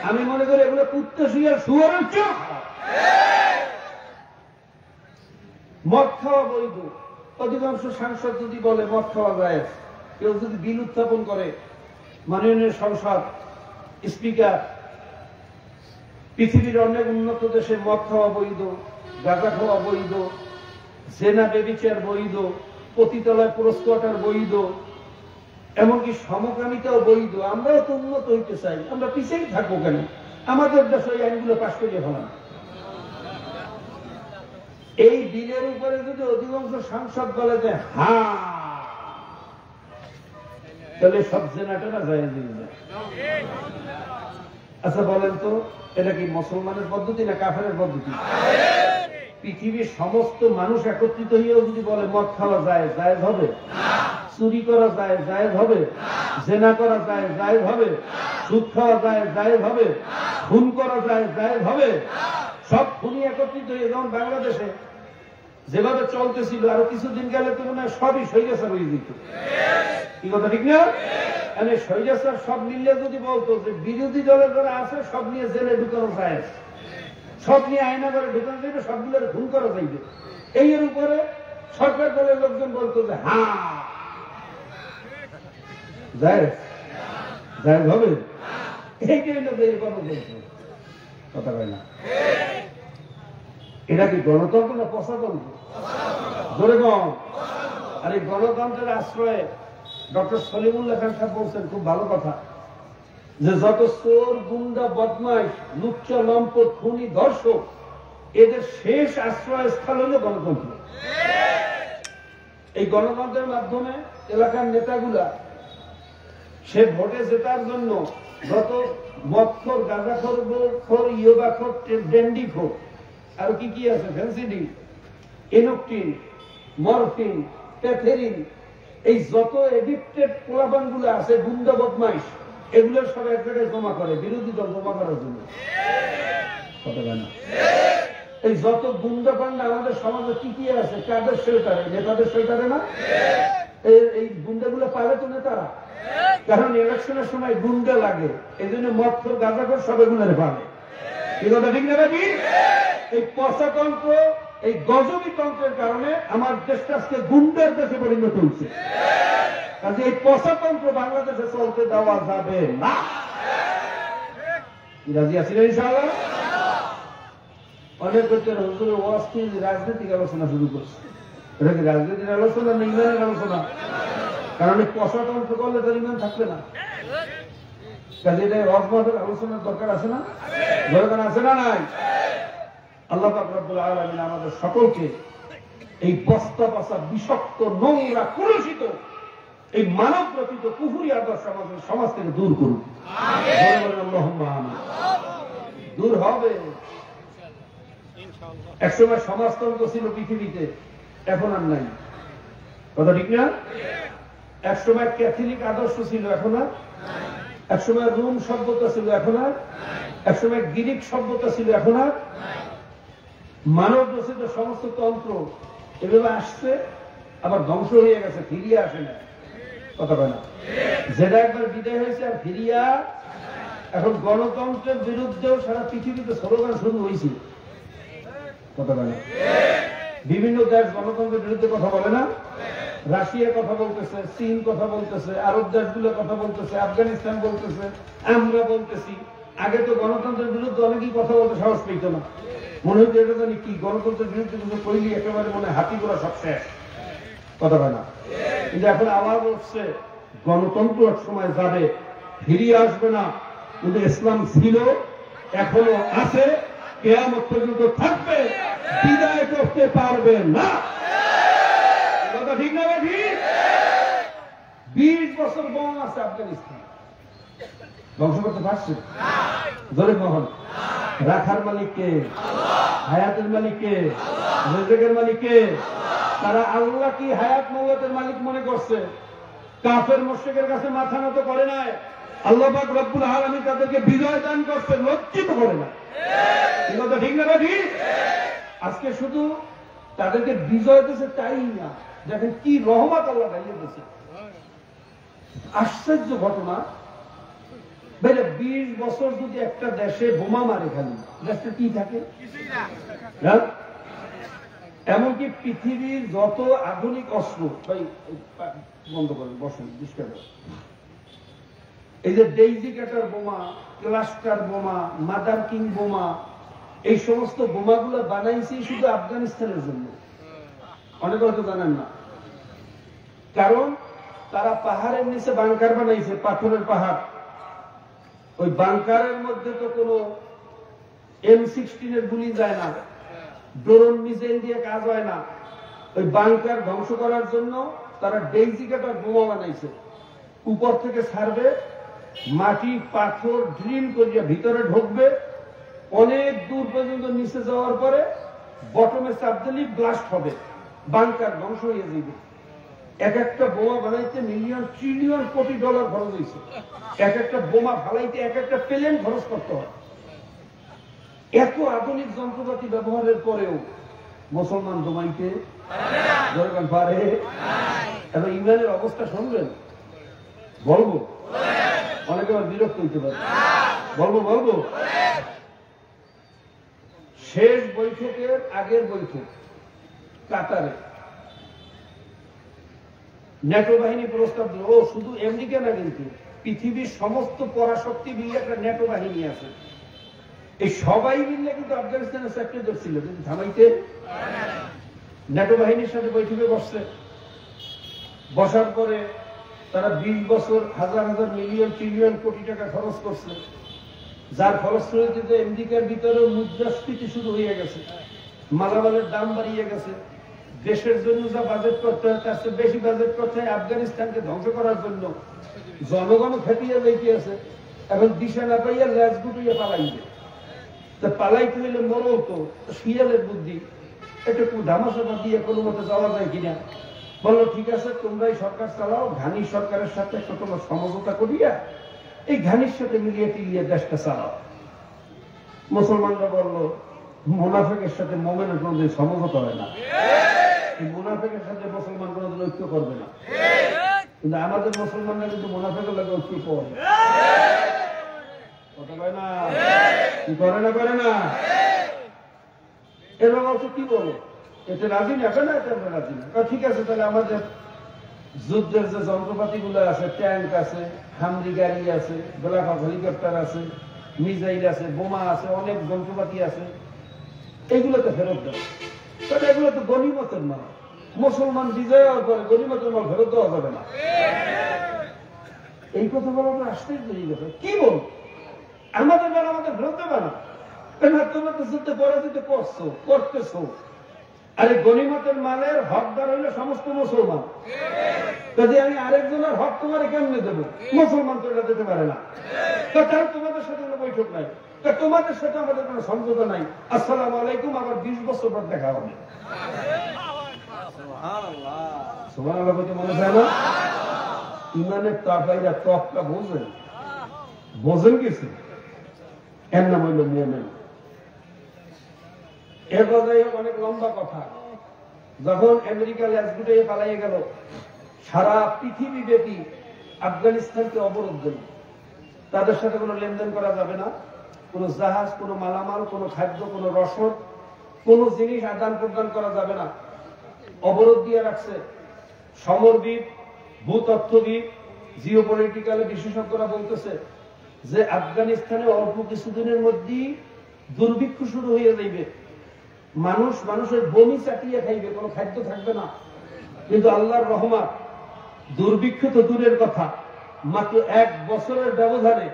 আমি মনে করি এগুলো কুত্তা শিয়াল শুয়ারের চোখ। মদ খাওয়া বৈধ, অধিকাংশ সাংসদ যদি বলে মদ খাওয়া যায়, কেউ যদি বিল উত্থাপন করে, মাননীয় সংসদ স্পিকার, পৃথিবীর অনেক উন্নত দেশে মদ খাওয়া বৈধ, গাঁজা খাওয়া বৈধ, জেনা বেবিচার বৈধ, পতিতালয় পুরস্কার বৈধ, এমনকি সমকামিতাও বৈধ। আমরাও তো উন্নত হইতে চাই, আমরা পিছিয়ে থাকবো কেন? আমাদের দেশে এই আইনগুলো পাশ করিয়ে ফেলান। এই বিলের উপরে যদি অধিকাংশ সাংসদ বলে যে হ্যাঁ, তাহলে সব জেনাটা যায়। আচ্ছা বলেন তো, এটা কি মুসলমানের পদ্ধতি না কাফেরের পদ্ধতি? পৃথিবীর সমস্ত মানুষ একত্রিত হয়েও যদি বলে মদ খাওয়া যায়, জায়েজ হবে? চুরি করা যায়, জায়েজ হবে? জেনা করা যায়, জায়েজ হবে? সুদ খাওয়া যায়, জায়েজ হবে? খুন করা যায়, জায়েজ হবে? সব খুনি একত্রিত হয়ে যেমন বাংলাদেশে যেভাবে চলতেছিল, আরো কিছুদিন গেলে তো মনে হয় সবই স্বৈরাচার হয়ে যেত। কি কথা ঠিক না? স্বৈরাচার সব মিললে যদি বলতো যে বিরোধী দলের যারা আছে সব নিয়ে জেলে ঢুকানো যায়, সব নিয়ে আয়না করে ঢুকানো যাইবে, সবগুলোর খুন করা যাইবে, এর উপরে সরকার দলের লোকজন বলতো যে হ্যাঁ যায়, জায়েজ হবে? এইটাই লোক এই কথা বলতো। কথা হয় না। এটা কি গণতন্ত্র না প্রজাতন্ত্র? ধরে কম। আর এই গণতন্ত্রের আশ্রয়ে ডক্টর সলিমুল্লাহ খান সাহেব বলছেন খুব ভালো কথা, যে যত চোর, গুন্ডা, বদমাইশ, লুচ্চা, লম্পট, খুনি, ধর্ষক, এদের শেষ আশ্রয় স্থল হল গণতন্ত্র। এই গণতন্ত্রের মাধ্যমে এলাকার নেতাগুলা সে ভোটে জেতার জন্য যত মদখোর, গাঁজাখোর, ইয়োগাখোর, ড্যান্ডিখোর, আর কি কি আছে, ফেন্সিডিল, এনোকটিন, মরফিন, প্যাথেরিন, এই যত এডিক্টেড পোলাপান গুলো আছে, গুন্ডা বদমাইশ, এগুলো সব এক জায়গায় জমা করে বিরোধী দল জমা করার জন্য। এই যত গুন্ডা পান্ডা আমাদের সমাজে কি কি আছে, কাদের শেল্টারে? নেতাদের শেল্টারে না? এই গুন্ডাগুলো পালে তো নেতারা, কারণ ইলেকশনের সময় গুন্ডা লাগে, এই জন্য মদখোর, গাঁজাখোর সব এগুলোর পালে। কি কথা ঠিক না ভাই? এই প্রজাতন্ত্র, এই গজবী তন্ত্রের কারণে আমার দেশটা আজকে গুন্ডার দেশে পরিণত হচ্ছে। কাজে এই প্রজাতন্ত্র বাংলাদেশে চলতে দেওয়া যাবে না। রাজি আছি ইনশাআল্লাহ? অনেক ব্যক্তির হুজুরের ওয়াজটি রাজনৈতিক আলোচনা শুরু করছে। এটা কি রাজনৈতিক আলোচনা না ইমানের আলোচনা? কারণ এই প্রজাতন্ত্র করলে তার ইমান থাকবে না। কাজে এটা ওয়াজ আলোচনার দরকার আছে না? দরকার আছে না নাই? আল্লাহ পাক রব্বুল আলামিন আমাদের সকলকে এই বস্তা বসা, বিষাক্ত, নোংরা, কলুষিত এই মানব রচিত কুফরি আদর্শ আমাদের সমাজ থেকে দূর করুন। আল্লাহুম্মা আমিন। দূর হবে। একসময় সমাজতন্ত্র ছিল পৃথিবীতে, এখন আর নাই। কথা ঠিক না? একসময় ক্যাথলিক আদর্শ ছিল, এখন আর। একসময় রোম সভ্যতা ছিল, এখন আর। একসময় গ্রিক সভ্যতা ছিল, এখন আর। মানব রচিত সমস্ত তন্ত্র এভাবে আসছে, আবার ধ্বংস হয়ে গেছে, ফিরিয়ে আসে না। কথা বলে না? যেটা একবার বিদায় হয়েছে আর ফিরিয়া। এখন গণতন্ত্রের বিরুদ্ধেও সারা পৃথিবীতে স্লোগান শুরু হয়েছে। কথা বলে না? বিভিন্ন দেশ গণতন্ত্রের বিরুদ্ধে কথা বলে না? রাশিয়া কথা বলতেছে, চীন কথা বলতেছে, আরব দেশগুলো কথা বলতেছে, আফগানিস্তান বলতেছে, আমরা বলতেছি। আগে তো গণতন্ত্রের বিরুদ্ধে অনেকেই কথা বলতে সাহস পেত না, মনে হচ্ছে এটা জানি কি, গণতন্ত্রের বিরুদ্ধে কিন্তু কইলি একেবারে মনে হাতি করা সব শেষ। কথা বলে না? কিন্তু এখন আবার বলছে গণতন্ত্র এক সময় যাবে, ফিরিয়ে আসবে না। কিন্তু ইসলাম ছিল, এখনো আছে, কিয়ামত পর্যন্ত থাকবে, বিদায় করতে পারবে না। কথা ঠিক না ভাই? 20 বছর বোম আছে আফগানিস্তান, ধ্বংস করতে পারছে? জোরে কখন? রাখার মালিক কে? হায়াতের মালিক কে? রিজিকের মালিক কে? তারা আল্লাহ কি হায়াত মওয়াতের মালিক মনে করছে? কাফের মুশরিকের কাছে মাথা নত করে নাই। আল্লাহ পাক রব্বুল আলামিন তাদেরকে বিজয় দান করতে লজ্জিত করে না। এই কথা ঠিক না ভাই? আজকে শুধু তাদেরকে বিজয় দিয়েছে তাই না, দেখেন কি রহমত আল্লাহ দাঁড়িয়ে দিয়েছে। আশ্চর্য ঘটনা। 20 বছর যদি একটা দেশে বোমা মারে, খালি দেশটা কি থাকে? এমনকি পৃথিবীর যত আধুনিক অস্ত্র, ভাই বন্ধ করেন, বসেন, ডিস্টার্ব, এই যে ডেইজি কাটার বোমা, ক্লাস্টার বোমা, মাদার কিং বোমা, এই সমস্ত বোমাগুলো বানাইছি শুধু আফগানিস্তানের জন্য। অনেকে হয়তো জানেন না, কারণ তারা পাহাড়ের নিচে বাংকার বানাইছে, পাথরের পাহাড়। ওই বাংকারের মধ্যে তো কোনো M16 গুলি যায় না, ড্রোন মিসাইল দিয়ে কাজ হয় না। ওই বাংকার ধ্বংস করার জন্য তারা ডেইজি কাটার বোমা বানাইছে। উপর থেকে ছাড়বে, মাটি পাথর ড্রিল করিয়া ভিতরে ঢুকবে, অনেক দূর পর্যন্ত নিচে যাওয়ার পরে বটমে চাপ দিলে ব্লাস্ট হবে, বাংকার ধ্বংস হয়ে যাবে। এক একটা বোমা বানাইতে মিলিয়ন ট্রিলিয়ন কোটি ডলার খরচ হয়েছে। এক একটা বোমা ফালাইতে এক একটা প্লেন খরচ করতে হয়। এত আধুনিক যন্ত্রপাতি ব্যবহারের পরেও মুসলমান দমাইতে পারে। এখন ইমানের অবস্থা শুনবেন, বলবো, অনেকে আবার বিরক্ত হইতে পারে, বলবো। শেষ বৈঠকের আগের বৈঠক কাতারে ন্যাটো বাহিনী প্রস্তাব দিল। ও শুধু আমেরিকা না, কিন্তু পৃথিবীর সমস্ত পরাশক্তি মিলে একটা ন্যাটো বাহিনী আছে। এই সবাই মিলে কিন্তু আফগানিস্তানের চাকরি ধরছিল, কিন্তু থামাইতে ন্যাটো বাহিনীর সাথে বৈঠকে বসছে। বসার পরে তারা 20 বছর হাজার হাজার মিলিয়ন ট্রিলিয়ন কোটি টাকা খরচ করছে, যার ফলশ্রুতিতে আমেরিকার ভিতরে মুদ্রাস্ফীতি শুরু হয়ে গেছে, মালামালের দাম বাড়িয়ে গেছে। দেশের জন্য যা বাজেট করতে হয় তার চেয়ে বেশি বাজেট করতে হয় আফগানিস্তানকে ধ্বংস করার জন্য। জনগণও খেপিয়ে যাইতে আছে। এখন দিশা না পাইয়া ল্যাজ গুটিয়ে পালাইবে। তা পালাইতে হইলে মরও তো শিয়ালের বুদ্ধি, একটু ধামাচাপা দিয়ে কোনো মতে যাওয়া যায় কিনা। বললো ঠিক আছে, তোমরাই সরকার চালাও, ঘানি সরকারের সাথে একটা তোমার সমঝোতা করিয়া এই ঘানির সাথে মিলিয়ে টিলিয়ে দেশটা চালাও। মুসলমানরা বললো মুনাফেকের সাথে মোমেনের কোনোদিন সমঝোতা হয় না, এই মুনাফেকের সাথে মুসলমান কোনোদিন ঐক্য করবে না। কিন্তু আমাদের মুসলমানরা কিন্তু মুনাফেকের লাগে ঐক্য করে, কথা কয় না, কি করে না। এরা বলছে কি বলো, এতে রাজি না, কেন এতে আমরা রাজি না। ঠিক আছে, তাহলে আমাদের যুদ্ধের যে যন্ত্রপাতি গুলো আছে, ট্যাঙ্ক আছে, হামরি গাড়ি আছে, গোলাকার হেলিকপ্টার আছে, মিসাইল আছে, বোমা আছে, অনেক যন্ত্রপাতি আছে, এইগুলোতে ফেরত দেয়। তাহলে এগুলো তো গনিমতের মাল, মুসলমান বিজয় হওয়ার পরে গনিমতের মাল ফেরত দেওয়া যাবে না। এই কথা বলা আমরা আশ্চর্য হয়ে গেছে। কি বল, আমাদের বেলা আমাদের ফেরত দেবে না? তোমরা তো যুদ্ধে পরাজিত করতেছো। আরে গনিমতের মালের হকদার হইলে সমস্ত মুসলমান। যদি আমি আরেকজনের হক তোমারে কেমনে দেবো? মুসলমান তো এটা দিতে পারে না। তাহলে তোমাদের সাথে কোনো বৈঠক নাই, তোমাদের সাথে আমাদের কোনো সমঝোতা নাই। আসসালামু আলাইকুম, আবার 20 বছর পর দেখা হবে। সুবহানাল্লাহ বলতে মনে হয় না? ইমানের তাকাইরা তকটা বোঝেন কিছু, এর নাম হইল মুমিন। এর কথাই অনেক লম্বা কথা। যখন আমেরিকা ল্যাজ গুটিয়ে পালাইয়ে গেল, সারা পৃথিবী ব্যাপী আফগানিস্তানকে অবরোধ দিল। তাদের সাথে কোনো লেনদেন করা যাবে না, কোনো জাহাজ, কোনো মালামাল, কোনো খাদ্য, কোনো রসদ, কোনো জিনিস আদান প্রদান করা যাবে না, অবরোধ দিয়ে রাখছে। সমরবিদ, ভূতত্ত্ববিদ, জিওপলিটিক্যাল বিশেষজ্ঞরা বলতেছে যে আফগানিস্তানে অল্প কিছুদিনের মধ্যেই দুর্ভিক্ষ শুরু হয়ে যাইবে, মানুষের বমি চাটিয়ে খাইবে, কোনো খাদ্য থাকবে না। কিন্তু আল্লাহর রহমত, দুর্ভিক্ষ তো দূরের কথা, মাত্র 1 বছরের ব্যবধানে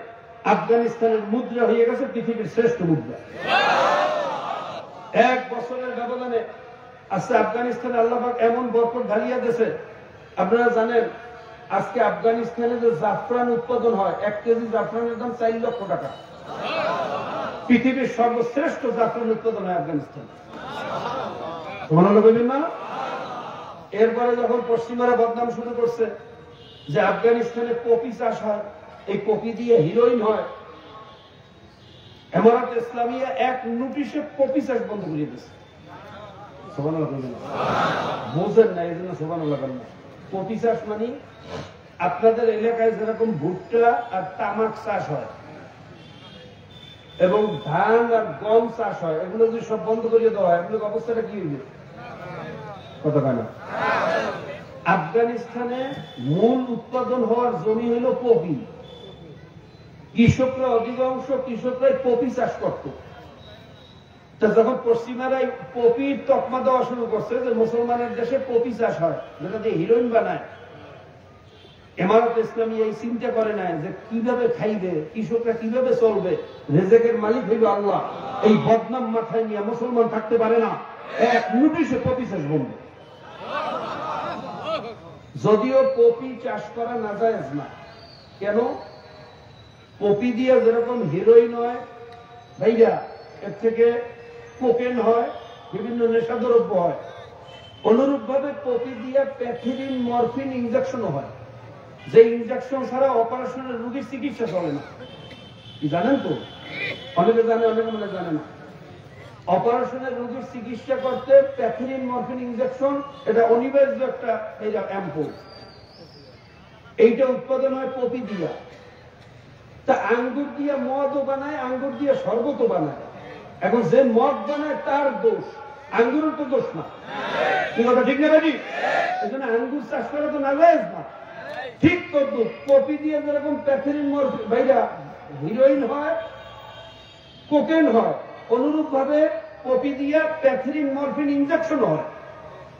আফগানিস্তানের মুদ্রা হয়ে গেছে পৃথিবীর শ্রেষ্ঠ মুদ্রা। 1 বছরের ব্যবধানে আজকে আফগানিস্তানে আল্লাহ পাক এমন বরকত ঢালিয়া দিয়েছে। আপনারা জানেন আজকে আফগানিস্তানে যে জাফরান উৎপাদন হয়, 1 কেজি জাফরানের দাম 4 লক্ষ টাকা। পৃথিবীর সর্বশ্রেষ্ঠ জাফরান উৎপাদন হয় আফগানিস্তান। না? এরপরে যখন পশ্চিমারা বদনাম শুরু করছে যে আফগানিস্তানে পপি চাষ হয়, এই পপি দিয়ে হিরোইন হয়, এমারাত ইসলামিয়া 1 নোটিশে পপি চাষ বন্ধ করে দিয়েছে। বোঝেন না, এই জন্য সুবহানাল্লাহ বলেন। পপি চাষ মানে আপনাদের এলাকায় যেরকম ভুট্টা আর তামাক চাষ হয় এবং ধান আর গম চাষ হয়, এগুলো যদি সব বন্ধ করিয়ে দেওয়া হয়, এগুলোর অবস্থাটা কি হইবে? কত কেনা আফগানিস্তানে মূল উৎপাদন হওয়ার জমি হইল পপি। কৃষকরা অধিকাংশ কৃষকরাই পপি চাষ করত। যখন পশ্চিমারাই পপির তকমা দেওয়া শুরু করছে যে মুসলমানের দেশে পপি চাষ হয়, যেটা দিয়ে হিরোইন বানায়, ইমারত ইসলামী এই চিন্তা করে নাই যে কিভাবে খাইবে, কৃষকরা কিভাবে চলবে, রেজেকের মালিক হইল আল্লাহ। এই বদনাম মাথায় নিয়ে মুসলমান থাকতে পারে না, এক নোটিশে পপি চাষ বন্ধ। যদিও পপি চাষ করা নাজায়েজ না, কেন? পপি দিয়ে যেরকম হিরোইন হয় ভাইয়া, এর থেকে কোকেন হয়, বিভিন্ন নেশাদ্রব্য হয়, অনুরূপ ভাবে পপি দিয়ে প্যাথিরিন মরফিন ইনজেকশনও হয়, যে ইনজেকশন ছাড়া অপারেশনের রোগীর চিকিৎসা চলে না। কি জানেন তো? অনেকে জানে, অনেকে মনে জানে না। অপারেশনের রোগীর চিকিৎসা করতে প্যাথিরিন মরফিন ইনজেকশন এটা অনিবার্য একটা অ্যাম্পুল। এইটা উৎপাদন হয় পপি দিয়া। তা আঙ্গুর দিয়ে মদও বানায়, আঙ্গুর দিয়ে শরবতও বানায়। এখন যে মদ বানায় তার দোষ, আঙ্গুরের তো দোষ না। কি কথা ঠিক না ভাই? এই জন্য আঙ্গুর চাষ করা তো নাজায়েজ না। ঠিক করতো পপি দিয়ে যেরকম প্যাথিরিন মরফিন ভাইরা হিরোইন হয়, কোকেন হয়, অনুরূপ ভাবে পপি দিয়ে প্যাথিরিন মরফিন ইনজেকশন হয়।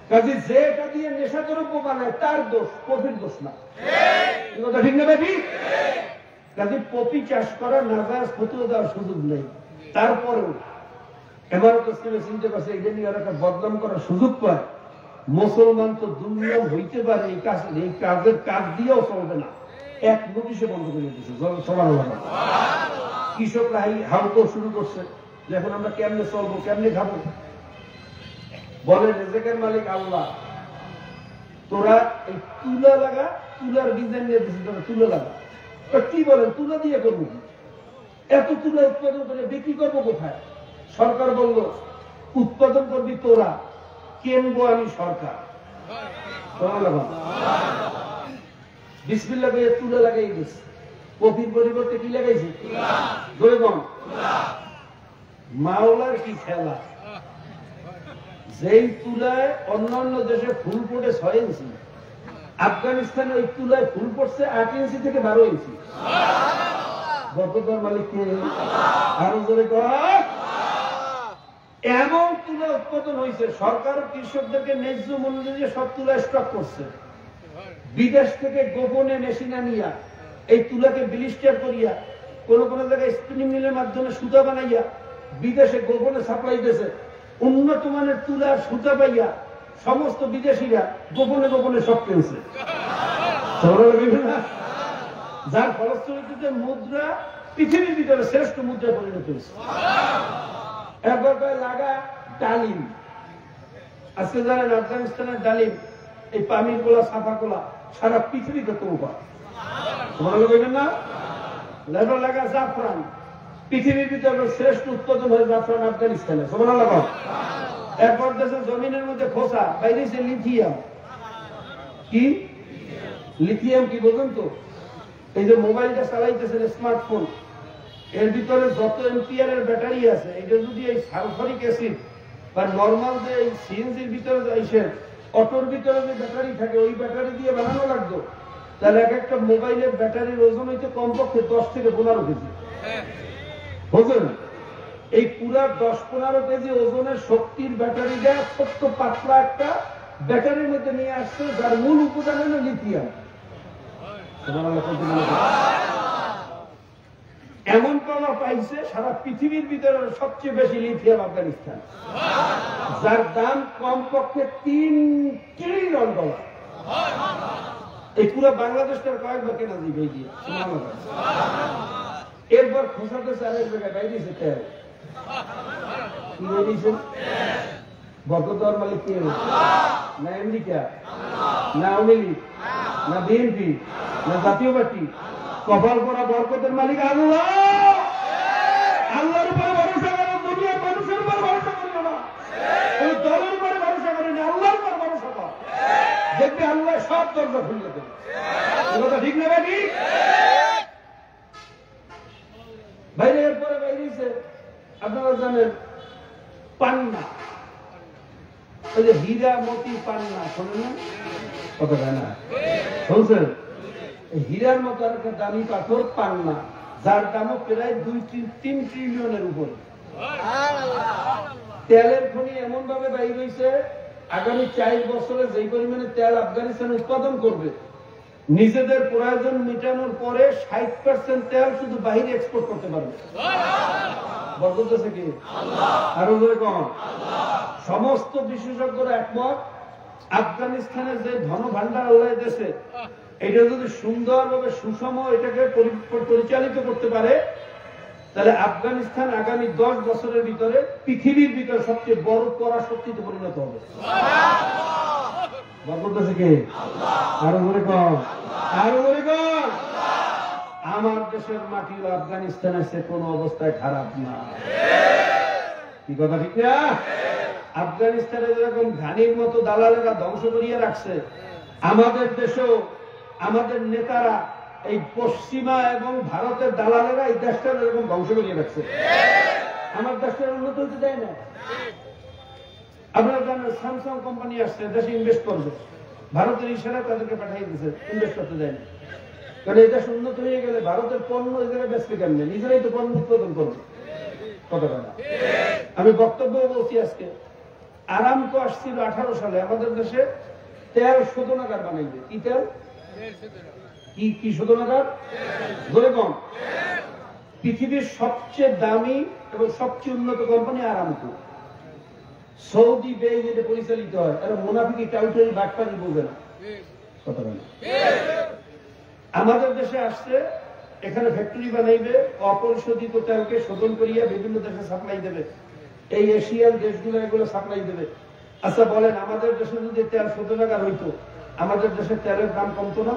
কাজে যে এটা দিয়ে নেশাদ্রব্য বানায় তার দোষ, পপির দোষ না। কথা ঠিক না ভাই? কাজে পপি চাষ করা নাজায়েজ ফতোয়া দেওয়ার সুযোগ নেই। তারপরেও ইমারত ইসলামী চিন্তা করছে এটা নিয়ে একটা বদনাম করার সুযোগ পায়। মুসলমান তো দুর্নিয়ম হইতে পারে, এই কাজের কাজ দিয়েও চলবে না, এক নোটিশে বন্ধ করে দিচ্ছে। সবার কৃষকরা হাউকো শুরু করছে যে এখন আমরা কেমনে চলবো, কেমনে খাবো। বলে রেজেকের মালিক আল্লাহ, তোরা এই তুলা লাগা, তুলার ডিজাইন নিয়ে দিচ্ছি, তোরা তুলা লাগা। কি বলেন, তুলা দিয়ে করবো কি? এত তুলা উৎপাদন করে বিক্রি করবো কোথায়? সরকার বলল উৎপাদন করবি তোরা, কেনবো আমি সরকার। বিসমিল্লাহ করে তুলা লাগাই দিচ্ছে। কপির পরিবর্তে কি লাগাইছে? জয়গণ। মাওলার কি খেলা! যেই তুলায় অন্যান্য দেশে ফুল পড়ে 6 ইঞ্চি, আফগানিস্তানে ওই তুলায় ফুল পড়ছে 8 ইঞ্চি থেকে 12 ইঞ্চি। বরকতের মালিক কে? আরো জোরে কর। এমন তুলা উৎপাদন হয়েছে, সরকার কৃষকদেরকে ন্যায্য মূল্য দিয়ে সব তুলা স্টক করছে। বিদেশ থেকে গোপনে মেশিন আনিয়া এই তুলাকে ব্লিস্টার করিয়া কোন কোন জায়গায় স্পিনিং মিলের মাধ্যমে সুতা বানাইয়া বিদেশে গোপনে সাপ্লাই দিয়েছে। উন্নত মানের তুলার সুতা পাইয়া সমস্ত বিদেশিরা গোপনে গোপনে সব কিনছে। যার ফলশ্রুতিতে মুদ্রা পৃথিবীর ভিতরে শ্রেষ্ঠ মুদ্রা পরিণত হয়েছে। একবার লাগা ডালিম, আজকে জানেন আফগানিস্তানের ডালিম, এই পানির কোলা, সাফা কোলা সারা পৃথিবীতে তোবা। তোমরা বলবেন না? লেবার লাগা জাফরান, পৃথিবীর ভিতরে শ্রেষ্ঠ উৎপাদন হয় জাফরান আফগানিস্তানে। তোমরা লাগাও। এরপর দেশের জমিনের মধ্যে খোসা বাইরে সে লিথিয়াম। কি লিথিয়াম কি বোঝেন তো? এই যে মোবাইলটা চালাইতেছেন, স্মার্টফোন, এর ভিতরে যত এম্পিয়ারের ব্যাটারি আছে, এটা যদি এই সালফারিক অ্যাসিড বা নর্মাল যে সিএনজির ভিতরে এসে অটোর ভিতরে যে ব্যাটারি থাকে, ওই ব্যাটারি দিয়ে বানানো লাগতো, তাহলে এক একটা মোবাইলের ব্যাটারির ওজন হইতে কমপক্ষে 10 থেকে 15 কেজি। বুঝলেন? এই পুরা 10-15 কেজি ওজনের শক্তির ব্যাটারিটা ছোট্ট পাতলা একটা ব্যাটারির মধ্যে নিয়ে আসছে, যার মূল উপাদান হল লিথিয়াম। এমন প্রভাব পাইছে সারা পৃথিবীর ভিতরে সবচেয়ে বেশি লিথিয়াম আফগানিস্তান, যার দাম কমপক্ষে $3 ট্রিলিয়ন। এই পুরো বাংলাদেশটার কয়েকবার কেনা দিবে গিয়ে। এরপর খোসাতে চারের জায়গায় বাইরেছে তেল। কি বেরিয়েছে? বরকতের মালিক কে? না আমেরিকা, না আওয়ামী লীগ, না বিএনপি, না জাতীয় পার্টি। কপাল করা বরকতের মালিক আল্লাহ। আল্লাহর উপরে ভরসা করো, দুনিয়ার মানুষের উপর ভরসা করিও না, ওই দলের উপরে ভরসা করি না, আল্লাহর উপর ভরসা কর। দেখবে আল্লাহ সব দরজা খুলে দেবে। কথা ঠিক না ভাই? বাইরে এরপরে বাইরেছে আপনারা জানেন পান্না। ওই যে হীরা মতি পান্না, শোনেন না কথা হয় না, শুনছেন? হীরার মতো একটা দামি পাথর পান্না, যার দামও প্রায় 2-3 ট্রিলিয়নের উপরে। তেলের খনি এমন ভাবে বাইর হয়েছে, আগামী 4 বছরে যেই পরিমাণে তেল আফগানিস্তান উৎপাদন করবে, নিজেদের প্রয়োজন মেটানোর পরে 60% তেল শুধু বাইরে এক্সপোর্ট করতে পারবে। বরকত আছে কি? আরো জোরে কম। সমস্ত বিশেষজ্ঞরা একমত, আফগানিস্তানের যে ধন ভান্ডার আল্লাহ দেশে, এটা যদি সুন্দরভাবে সুষম এটাকে পরিচালিত করতে পারে, তাহলে আফগানিস্তান আগামী 10 বছরের ভিতরে পৃথিবীর ভিতরে সবচেয়ে বড় পরাশক্তিতে পরিণত হবে। আরো বলে কম, আরো বলে কম। আমার দেশের মাটি আফগানিস্তানের সে কোন অবস্থায় খারাপ না, কি কথা ঠিক না? আফগানিস্তানে যেরকম ঘানির মতো দালালেরা ধ্বংস করিয়ে রাখছে, আমাদের দেশেও আমাদের নেতারা এই পশ্চিমা এবং ভারতের দালালেরা এই দেশটা এরকম ধ্বংস করিয়ে রাখছে। আমার দেশটা উন্নত হতে দেয় না। আপনারা জানেন স্যামসাং কোম্পানি আসছে দেশে ইনভেস্ট করবে, ভারতের ইশারায় তাদেরকে পাঠিয়ে দিচ্ছে, ইনভেস্ট করতে দেয় না। কারণ এই দেশ উন্নত হয়ে গেলে ভারতের পণ্য এই জায়গায় বেচতে কেমনে, নিজেরাই তো পণ্য উৎপাদন করবে। কথা বলে না। আমি বক্তব্য বলছি আজকে, আরামকো আসছিল 18 সালে আমাদের দেশে তেল শোধনাগার বানাইবে। কি তেল? কি শোধনাগার? বলে কম। পৃথিবীর সবচেয়ে দামি এবং সবচেয়ে উন্নত কোম্পানি আরামকো। সৌদি বেইজিতে পরিচালিত হয়। আর মুনাফিকি টাউটারি বাটপারি বলবে না। কথা বলে। আমাদের দেশে আসছে, এখানে ফ্যাক্টরি বানাইবে, অপরিশোধিত তেলকে শোধন করিয়া বিভিন্ন দেশে সাপ্লাই দেবে। এই এশিয়ান দেশগুলো এগুলো সাপ্লাই দেবে। আচ্ছা বলেন, আমাদের দেশে যদি তেল শোধনাগার হইতো, আমাদের দেশের তেলের দাম কমতো না?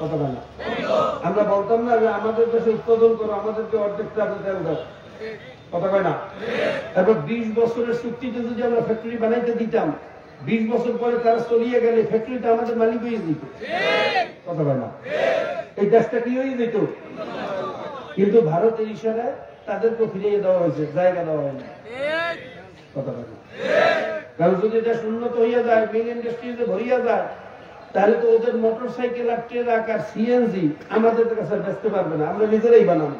কথা বলে না। আমরা বলতাম না যে আমাদের দেশে উৎপাদন করো, আমাদেরকে অর্ধেক তেল দাও। কথা কয় না? এবার 20 বছরের চুক্তিতে যদি আমরা ফ্যাক্টরি বানাইতে দিতাম, 20 বছর পরে তারা চলিয়ে গেলে ফ্যাক্টরিটা আমাদের মালিক হয়ে দিত। কথা কয় না? এই দেশটা কি হয়ে যেত? কিন্তু ভারতের ইশারায় তাদেরকে ফিরিয়ে দেওয়া হয়েছে, জায়গা দেওয়া হয়নি। কথা কয় না? কারণ যদি দেশ উন্নত হইয়া যায়, মেন ইন্ডাস্ট্রিতে ভরিয়া যায়, তাহলে তো ওদের মোটর সাইকেল আর ট্রাক আর সিএনজি আমাদের কাছে বেচতে পারবে না, আমরা নিজেরাই বানাবো।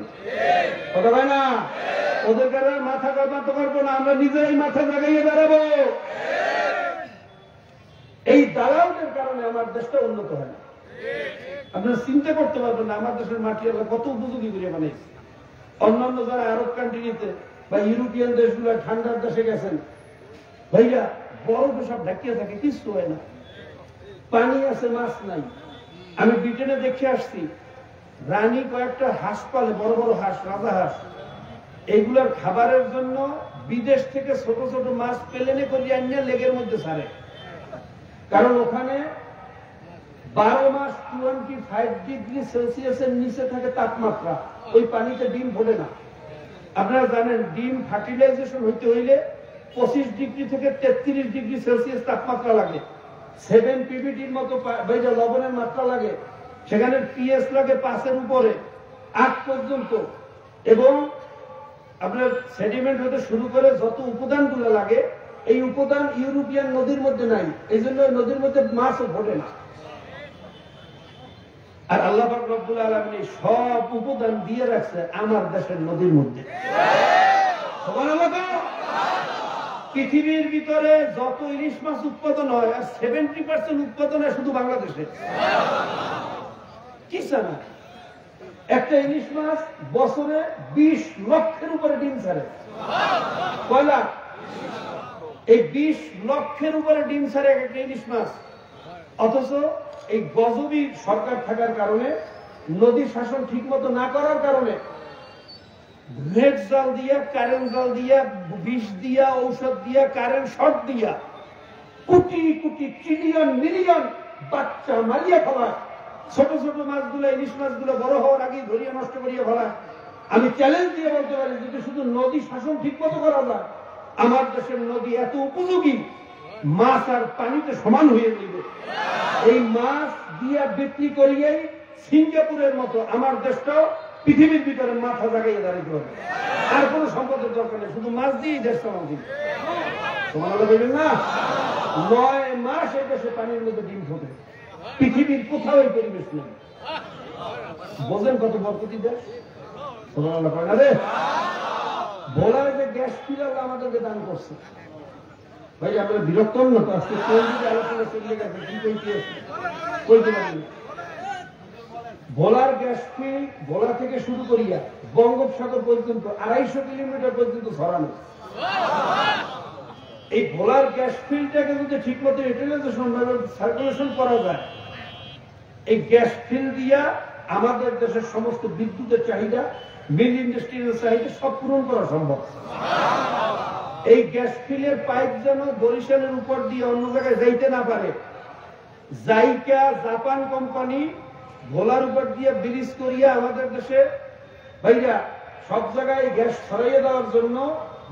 কথা হয় না? ওদের কারণে মাথা কামাতে পারবো না, আমরা নিজেরাই মাথা জাগাইয়ে দাঁড়াবো। এই দালালদের কারণে আমার দেশটা উন্নত হয় না। আপনারা চিন্তা করতে পারবেন না আমার দেশের মাটি আল্লাহ কত উপযোগী করে বানাইছে। অন্যান্য যারা আরব কান্ট্রিতে বা ইউরোপিয়ান দেশগুলো ঠান্ডার দেশে গেছেন, ভাইয়া বরফে সব ঢাকিয়ে থাকে, কিছু হয় না, পানি আছে, মাছ নাই। আমি ব্রিটেনে দেখে আসছি, রানী কয়েকটা হাঁস পালে, বড় বড় হাঁস, রাজা হাঁস। এইগুলার খাবারের জন্য বিদেশ থেকে ছোট ছোট মাছ প্লেনে করিয়ে আনিয়ে লেগের মধ্যে ছাড়ে। কারণ ওখানে 12 মাস 25 ডিগ্রি সেলসিয়াসের নিচে থাকে তাপমাত্রা, ওই পানিতে ডিম ফোটে না। আপনারা জানেন ডিম ফার্টিলাইজেশন হইতে হইলে 25 ডিগ্রি থেকে 33 ডিগ্রি সেলসিয়াস তাপমাত্রা লাগে। 7 পিপিটির মতো লবণের মাত্রা লাগে, সেখানে পিএস লাগে 5-এর উপরে 8 পর্যন্ত। এবং আপনার সেডিমেন্ট হতে শুরু করে যত উপাদানগুলো লাগে, এই উপাদান ইউরোপিয়ান নদীর মধ্যে নাই, এই জন্য নদীর মধ্যে মাছও ফোটে না। আর আল্লাহ পাক রব্বুল আলামিন সব উপাদান দিয়ে রাখছে আমার দেশের নদীর মধ্যে। সুবহানাল্লাহ। পৃথিবীর ভিতরে যত ইলিশ মাছ উৎপাদন হয়, আর 70% উৎপাদন হয় শুধু বাংলাদেশে। কি জানা, একটা ইলিশ মাছ বছরে 20 লক্ষের উপরে ডিম ছাড়ে। কয় লাখ? এই 20 লক্ষের উপরে ডিম ছাড়ে একটা ইলিশ মাছ। অথচ এই গজবী সরকার থাকার কারণে, নদী শাসন ঠিক মতো না করার কারণে, নেট জাল দিয়া, কারেন্ট জাল দিয়া, বিষ দিয়া, ঔষধ দিয়া, কারেন্ট শর্ট দিয়া কোটি কোটি ট্রিলিয়ন মিলিয়ন বাচ্চা মারিয়া ফেলায়। ছোট ছোট মাছগুলো, ইলিশ মাছগুলো বড় হওয়ার আগেই ধরিয়ে নষ্ট করিয়া ফেলায়। আমি চ্যালেঞ্জ দিয়ে বলতে পারি, যদি শুধু নদী শাসন ঠিক মতো করা যায়, আমার দেশের নদী এত উপযোগী, মাছ আর পানিতে সমান হয়ে যাবে। এই মাছ দিয়া বিক্রি করিয়াই সিঙ্গাপুরের মতো আমার দেশটাও পৃথিবীর ভিতরে মাথা জাগাইয়ে দাঁড়াইতে হবে। আর কোনো সম্পদের দরকার নেই, শুধু মাছ দিয়েই দেশ চালানো। তোমাদের বলবেন না 9 মাস এই দেশে পানির মধ্যে ডিম ফোটে, পৃথিবীর কোথাও এই পরিবেশ নেই। বোঝেন কত বরকতি দেশ। বলার যে গ্যাস ফিলার আমাদেরকে দান করছে। ভাই আমরা বিরক্ত না তো, আজকে কোন দিকে আলোচনা চলে গেছে কি কইতে পারি। ভোলার গ্যাস ফিল ভোলা থেকে শুরু করিয়া বঙ্গোপসাগর পর্যন্ত 250 কিলোমিটার পর্যন্ত ছড়ানো। এই ভোলার গ্যাস ফিল্ডটাকে যদি ঠিক মতো ইউটিলাইজেশন সার্কুলেশন করা যায়, এই গ্যাস ফিল্ড দিয়া আমাদের দেশের সমস্ত বিদ্যুতের চাহিদা, মিল ইন্ডাস্ট্রিয়াল চাহিদা সব পূরণ করা সম্ভব। এই গ্যাস ফিলের পাইপ যেন বরিশালের উপর দিয়ে অন্য জায়গায় যাইতে না পারে, জাইকা জাপান কোম্পানি ভোলার উপর দিয়ে ব্রিজ করিয়া আমাদের দেশে ভাইয়া সব জায়গায় গ্যাস ছড়াইয়ে দেওয়ার জন্য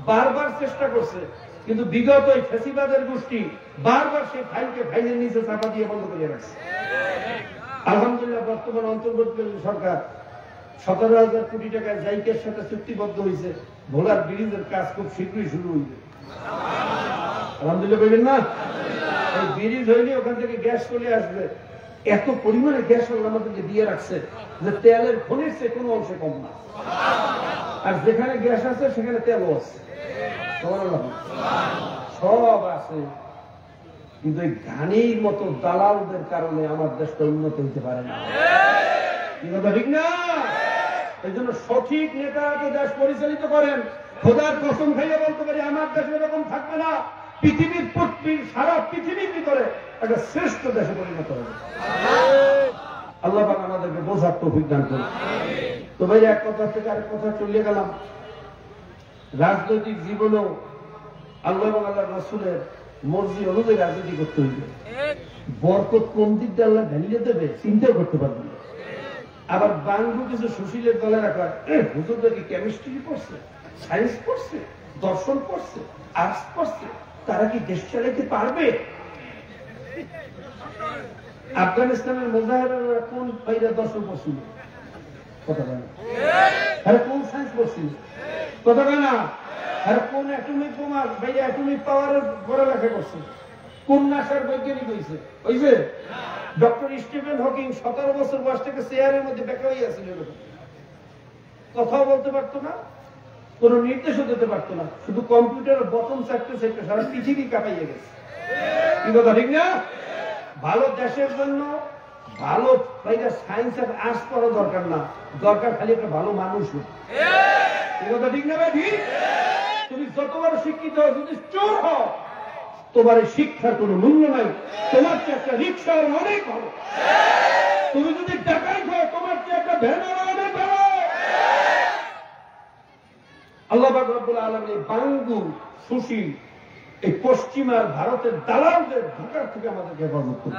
বারবার চেষ্টা করছে, কিন্তু বিগত এই ফেসিবাদের গোষ্ঠী বারবার সেই ফাইলের নিচে চাপা দিয়ে বন্ধ করে রাখছে। আলহামদুলিল্লাহ বর্তমান অন্তর্বর্তীকালীন সরকার 17,000 কোটি টাকায় জাইকার সাথে চুক্তিবদ্ধ হয়েছে, ভোলার ব্রিজের কাজ খুব শীঘ্রই শুরু হইবে। আলহামদুলিল্লাহ বলবেন না? এই ব্রিজ হইলে ওখান থেকে গ্যাস চলে আসবে। এত পরিমাণে গ্যাস আমাদেরকে দিয়ে রাখছে যে তেলের খনির চেয়ে কোনো অংশে কম না, আর যেখানে গ্যাস আছে সেখানে তেলও আছে, সব আছে। কিন্তু এই ঘানির মতো দালালদের কারণে আমার দেশটা উন্নত হইতে পারে না। কি কথা ঠিক না? এই জন্য সঠিক নেতাকে দেশ পরিচালিত করেন। খোদার কসম খাইয়ে বলতে পারি আমার দেশ এরকম থাকবে না, পৃথিবীর সারা পৃথিবীর ভিতরে একটা শ্রেষ্ঠ দেশে পরিণত হবে। আল্লাহ পাক আমাদেরকে বোঝার তৌফিক দান করুন। তো ভাই এক কথা থেকে আরেক কথা চলে গেলাম। রাজনৈতিক জীবনেও আল্লাহ এবং আল্লাহ রাসূলের মর্জি অনুযায়ী রাজনীতি করতে হইবে। বরকত কোন দিক দিয়ে আল্লাহ ঢালিয়ে দেবে চিন্তাও করতে পারবেন না। আবার বাংলু কিছু সুশীলের দলে রাখা, হুজুরটা কি কেমিস্ট্রি পড়ছে, সায়েন্স পড়ছে, দর্শন পড়ছে, আর্টস পড়ছে, তারা কি দেশ চালাইতে পারবে? আফগানিস্তানের মুজাহিদরা কোন ভাইরা দর্শন পড়ছিল? কথা বলে আর কোন সায়েন্স পড়ছিল? কথা বলে না। আর কোন অ্যাটমিক বোমা ভাইরা অ্যাটমিক পাওয়ারের পড়ালেখা করছে? কোন নাসার বৈজ্ঞানিক হয়েছে? হয়েছে ডক্টর স্টিফেন হকিং 17 বছর বয়স থেকে চেয়ারের মধ্যে বেঁকা হয়ে আছিল, কথাও বলতে পারতো না, কোন নির্দেশও দিতে পারতো না, শুধু কম্পিউটারের বটন চাপতে চাপতে সারা পৃথিবী কাঁপাইয়ে গেছে। কি কথা ঠিক না? ভালো দেশের জন্য ভালো সায়েন্স আর আর্টস পড়া দরকার না, দরকার খালি একটা ভালো মানুষ। কি কথা ঠিক না? ভাই তুমি যতবার শিক্ষিত হও, যদি চোর হও, তোমার এই শিক্ষার কোন মূল্য নাই। তোমার চেয়ে একটা রিক্সার অনেক ভালো। তুমি যদি ডাকাইত হও, তোমার চেয়ে একটা ভ্যানের অনেক ভালো। আল্লাহ পাক রব্বুল আলামিন বাঙ্গু সুশীল এই পশ্চিমার ভারতের দালালদের ঢোকার থেকে আমাদেরকে হেফাজত করুন।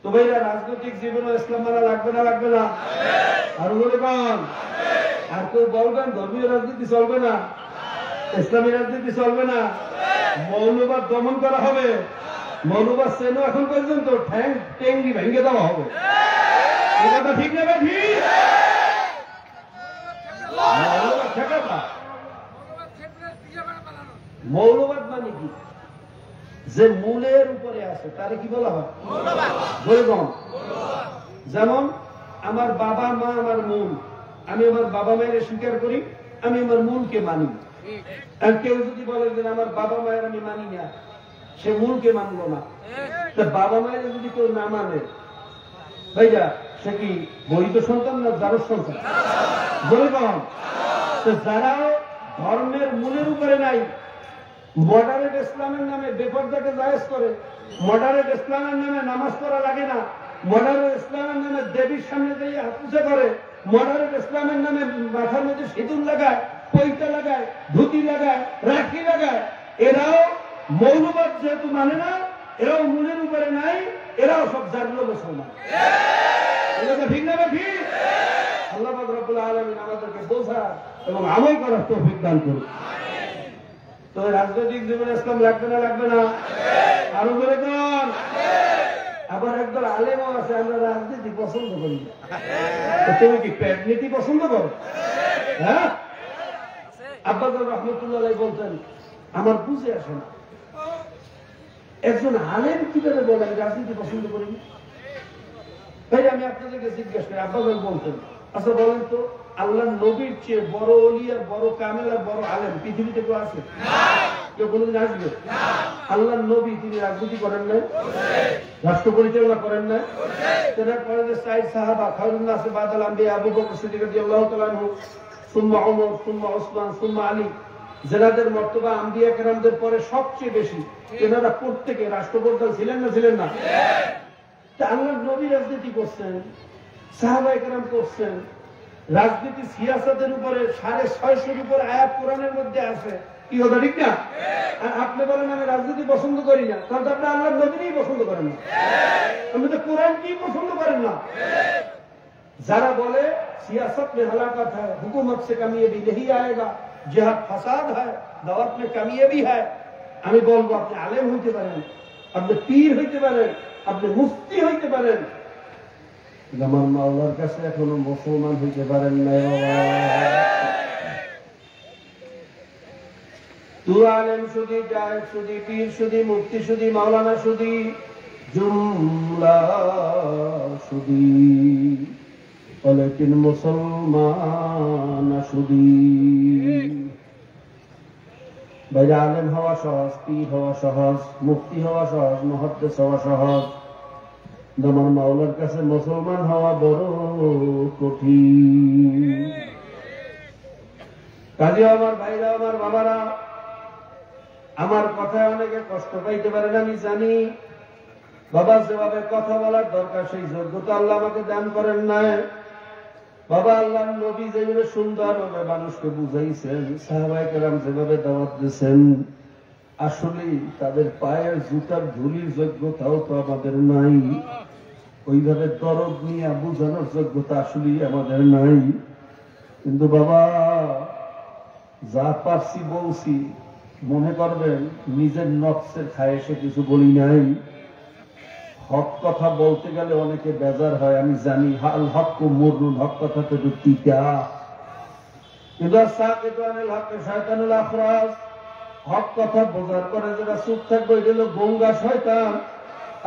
তো ভাইরা রাজনৈতিক জীবনে ইসলাম মানা লাগবে না? লাগবে না? আর বলবেন আর কেউ বলবেন ধর্মীয় রাজনীতি চলবে না, ইসলামী রাজনীতি চলবে না, মৌলবাদ দমন করা হবে, মৌলবাদ চেনো এখন পর্যন্ত টেঙ্গি ভেঙে দেওয়া হবে। এই কথা ঠিক না? ঠিক। মৌলবাদ মানে কি? যে মূলের উপরে আছে তারে কি বলা হয়? মৌলবাদ। যেমন আমার বাবা মা আমার মূল, আমি আমার বাবা মায়ের স্বীকার করি, আমি আমার মূলকে মানি। আর কেউ যদি বলে যে আমার বাবা মায়ের আমি মানি না, সে মূলকে মানলো না। বাবা মায়ের যদি কেউ না মানে ভাইয়া সে কি বৈধ সন্তান না জারজ সন্তান? বলে কম। যারাও ধর্মের মূলের উপরে নাই, মডারেট ইসলামের নামে বেপরদাকে জায়েজ করে, মডারেট ইসলামের নামে নামাজ পড়া লাগে না, মডারেট ইসলামের নামে দেবীর সামনে দিয়ে হাত পুজো করে, মডারেট ইসলামের নামে মাথার মধ্যে সিঁদুর লাগায়, পৈতা লাগায়, ধুতি লাগায়, রাখি লাগায়, এরাও মৌলবাদ যেহেতু মানে না, এরাও মূলের উপরে নাই, এরাও সব জাতীয় মুসলমান। ঠিক না? ঠিক। আল্লাহ পাক রব্বুল আলামিন আমাদেরকে বোঝা এবং আমল করার তৌফিক দান করুন। তো রাজনৈতিক জীবনে ইসলাম লাগবে না? লাগবে না? আরো বলে কোন? আবার একদল আলেমও আছে আমরা রাজনীতি পছন্দ করি। তুমি কি রাজনীতি পছন্দ করো? হ্যাঁ, আব্বাস রহমতুল্লাহ বলতেন আমার বুঝে আসে না একজন আলেম কিভাবে বলেন রাজনীতি পছন্দ করি না। ভাই আমি আপনাদেরকে জিজ্ঞেস করি, আব্বা বলতেন, আচ্ছা বলেন তো আল্লাহ নবীর চেয়ে বড় ওলি আর বড় কামেল আর বড় আলেম পৃথিবীতে কেউ আছে? কেউ কোনোদিন আসবে? আল্লাহ নবী তিনি রাজনীতি করেন না, রাষ্ট্র পরিচালনা করেন না। তেনার পরে যে সাইদ সাহাবা খায়রুন নাস বাদাল আম্বিয়া আবু বকর সিদ্দিক রাদিয়াল্লাহু তাআলা আনহু, সুম্মা ওমর, সুম্মা ওসমান, সুম্মা আলী, যাদের মর্তবা আম্বিয়া কেরামদের পরে সবচেয়ে বেশি, তেনারা প্রত্যেকে রাষ্ট্রপ্রধান ছিলেন না ছিলেন না? আল্লাহ নবী রাজনীতি করছেন, সাহাবায়ে কেরাম করছেন। রাজনীতি সিয়াসতের উপরে 650 উপর আয়াত কোরআনের মধ্যে আছে, কি কথা ঠিক না? আর আপনি বলেন আমি রাজনীতি পছন্দ করি না, তাহলে আপনি আল্লাহ নবীরই পছন্দ করেন না, আপনি তো কোরআন কি পছন্দ করেন না। যারা বলে সিয়াসত में हलाकत है, हुकूमत से कामयाबी नहीं आएगा, जिहाद फसाद है, दावत में कामयाबी है, আমি বলবো আপনি আলেম হইতে পারেন, আপনি পীর হইতে পারেন, আপনি মুফতি হইতে পারেন, আমার মাওলার কাছে এখনো মুসলমান হইতে পারেন না। তু আলেম শুধু, জায়েদ শুধু, পীর শুধু, মুফতি শুধু, মাওলানা শুধু, জুমলা শুধু, লেকিন মুসলমান শুধু। ভাই আলেম হওয়া সহজ, পীর হওয়া সহজ, মুফতি হওয়া সহজ, মুহাদ্দিস হওয়া সহজ, আমার মাওলার কাছে মুসলমান হওয়া বড় কঠিন। কাজে আমার ভাইরা, আমার বাবারা, আমার কথায় অনেকে কষ্ট পাইতে পারেন আমি জানি। বাবা যেভাবে কথা বলার দরকার সেই যোগ্যতা আল্লাহ আমাকে দান করেন নাই। বাবা আল্লাহ নবী যেভাবে সুন্দরভাবে মানুষকে বুঝাইছেন, সাহাবায়ে কেরাম যেভাবে দাওয়াত দিয়েছেন, আসলে তাদের পায়ের জুতার ধুলির যোগ্যতাও তো আমাদের নাই। ওইভাবে দরদ নিয়ে বুঝানোর যোগ্যতা আসলে আমাদের নাই। কিন্তু বাবা যা পারছি বলছি, মনে করবেন নিজের নফসের খায়েশে কিছু বলি নাই। হক কথা বলতে গেলে অনেকে বেজার হয়, আমি জানি। হাল হক মুরুন, হক কথা তো তিতা, কিন্তু শয়তানুল আখরাস, হক কথা বোঝার পরে যারা চুপ থাকবে এটা হলো গঙ্গা শয়তান।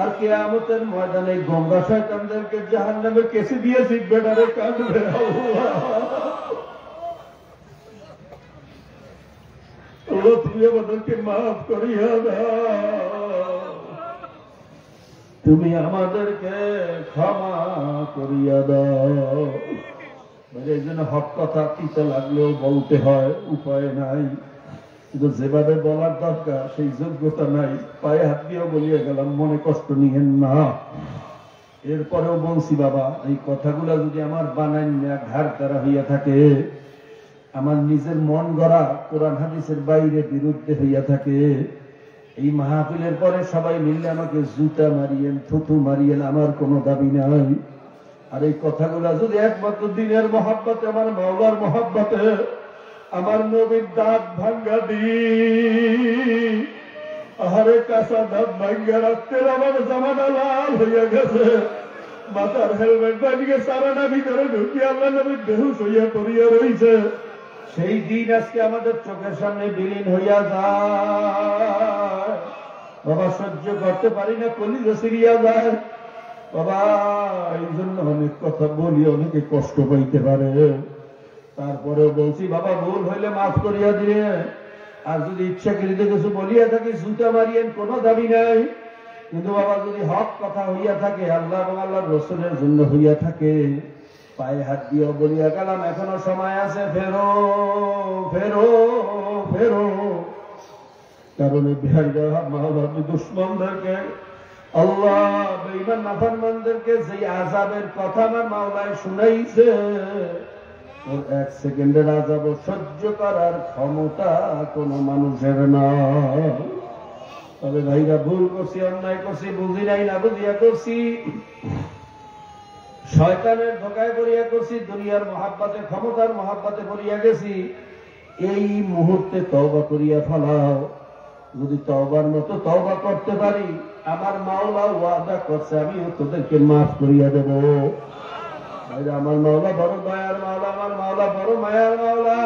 আর কিয়ামতের ময়দানে গঙ্গা শয়তানদেরকে জাহান্নামে কেসে দিয়ে শিখবে, ডারে কাঁদবে। আল্লাহ তুমি আমাদেরকে মাফ করিয়া দাও, তুমি আমাদেরকে ক্ষমা করিয়া দাও। এই জন্য হক কথা তিতে লাগলেও বলতে হয়, উপায় নাই। কিন্তু যেভাবে বলার দরকার সেই যোগ্যতা নাই। পায়ে হাত দিয়েও বলিয়ে গেলাম, মনে কষ্ট নিয়েন না। এরপরেও বলছি বাবা, এই কথাগুলা যদি আমার বানাই না ঘাড় তারা হইয়া থাকে, আমার নিজের মন গড়া কোরআন হাদিসের বাইরে বিরুদ্ধে হইয়া থাকে, এই মাহফিলের পরে সবাই মিললে আমাকে জুতা মারিয়েন, থুতু মারিয়েন, আমার কোনো দাবি নাই। আর এই কথাগুলা যদি একমাত্র দিনের মহাব্বতে, আমার মাওলার মহাব্বতে, আমার নবীর দাঁত ভাঙ্গা দি, আহারে কাঁচা দাঁত ভাঙ্গা রাখতে আমার জামানা লাল হইয়া গেছে, মাথার হেলমেট বানিয়ে সারানা ভিতরে ঢুকিয়ে আল্লাহ নবীর বেহুশ হইয়া পড়িয়া রইছে, সেই দিন আজকে আমাদের চোখের সামনে বিলীন হইয়া যায়। বাবা সহ্য করতে পারি না, কলিজা সিরিয়া যায়। বাবা এই জন্য অনেক কথা বলি, অনেকে কষ্ট পাইতে পারে। তারপরেও বলছি বাবা, ভুল হইলে মাফ করিয়া দিয়ে, আর যদি ইচ্ছাকৃত কিছু বলিয়া থাকি জুতা মারিয়েন, কোনো দাবি নাই। কিন্তু বাবা যদি হক কথা হইয়া থাকে, আল্লাহ এবং আল্লাহর রাসূলের জন্য হইয়া থাকে, পায়ে হাত দিয়েও বলিয়া গেলাম এখনো সময় আছে, ফেরো ফেরো ফেরো। কারণ বিহারীরা মাওলার দুশ্মনদেরকে, আল্লাহ বেঈমান নাফরমানদেরকে যে আযাবের কথা আমার মাওলায় শুনাইছে, ওর এক সেকেন্ডের আযাব সহ্য করার ক্ষমতা কোন মানুষের না। তবে ভাইরা ভুল করছি, অন্যায় করছি, বুঝি নাই, না বুঝিয়া করছি, শয়তানের ধোকায় পড়িয়া করছি, দুনিয়ার মহাব্বতে, ক্ষমতার মহাব্বতে পড়িয়া গেছি। এই মুহূর্তে তওবা করিয়া ফেলাও। যদি তওবার মতো তওবা করতে পারি, আমার মাওলা ওয়াদা করছে আমিও তোদেরকে মাফ করিয়া দেব। আমার মাওলা বড় দয়ার মাওলা, আমার মাওলা বড় মায়ার মাওলা।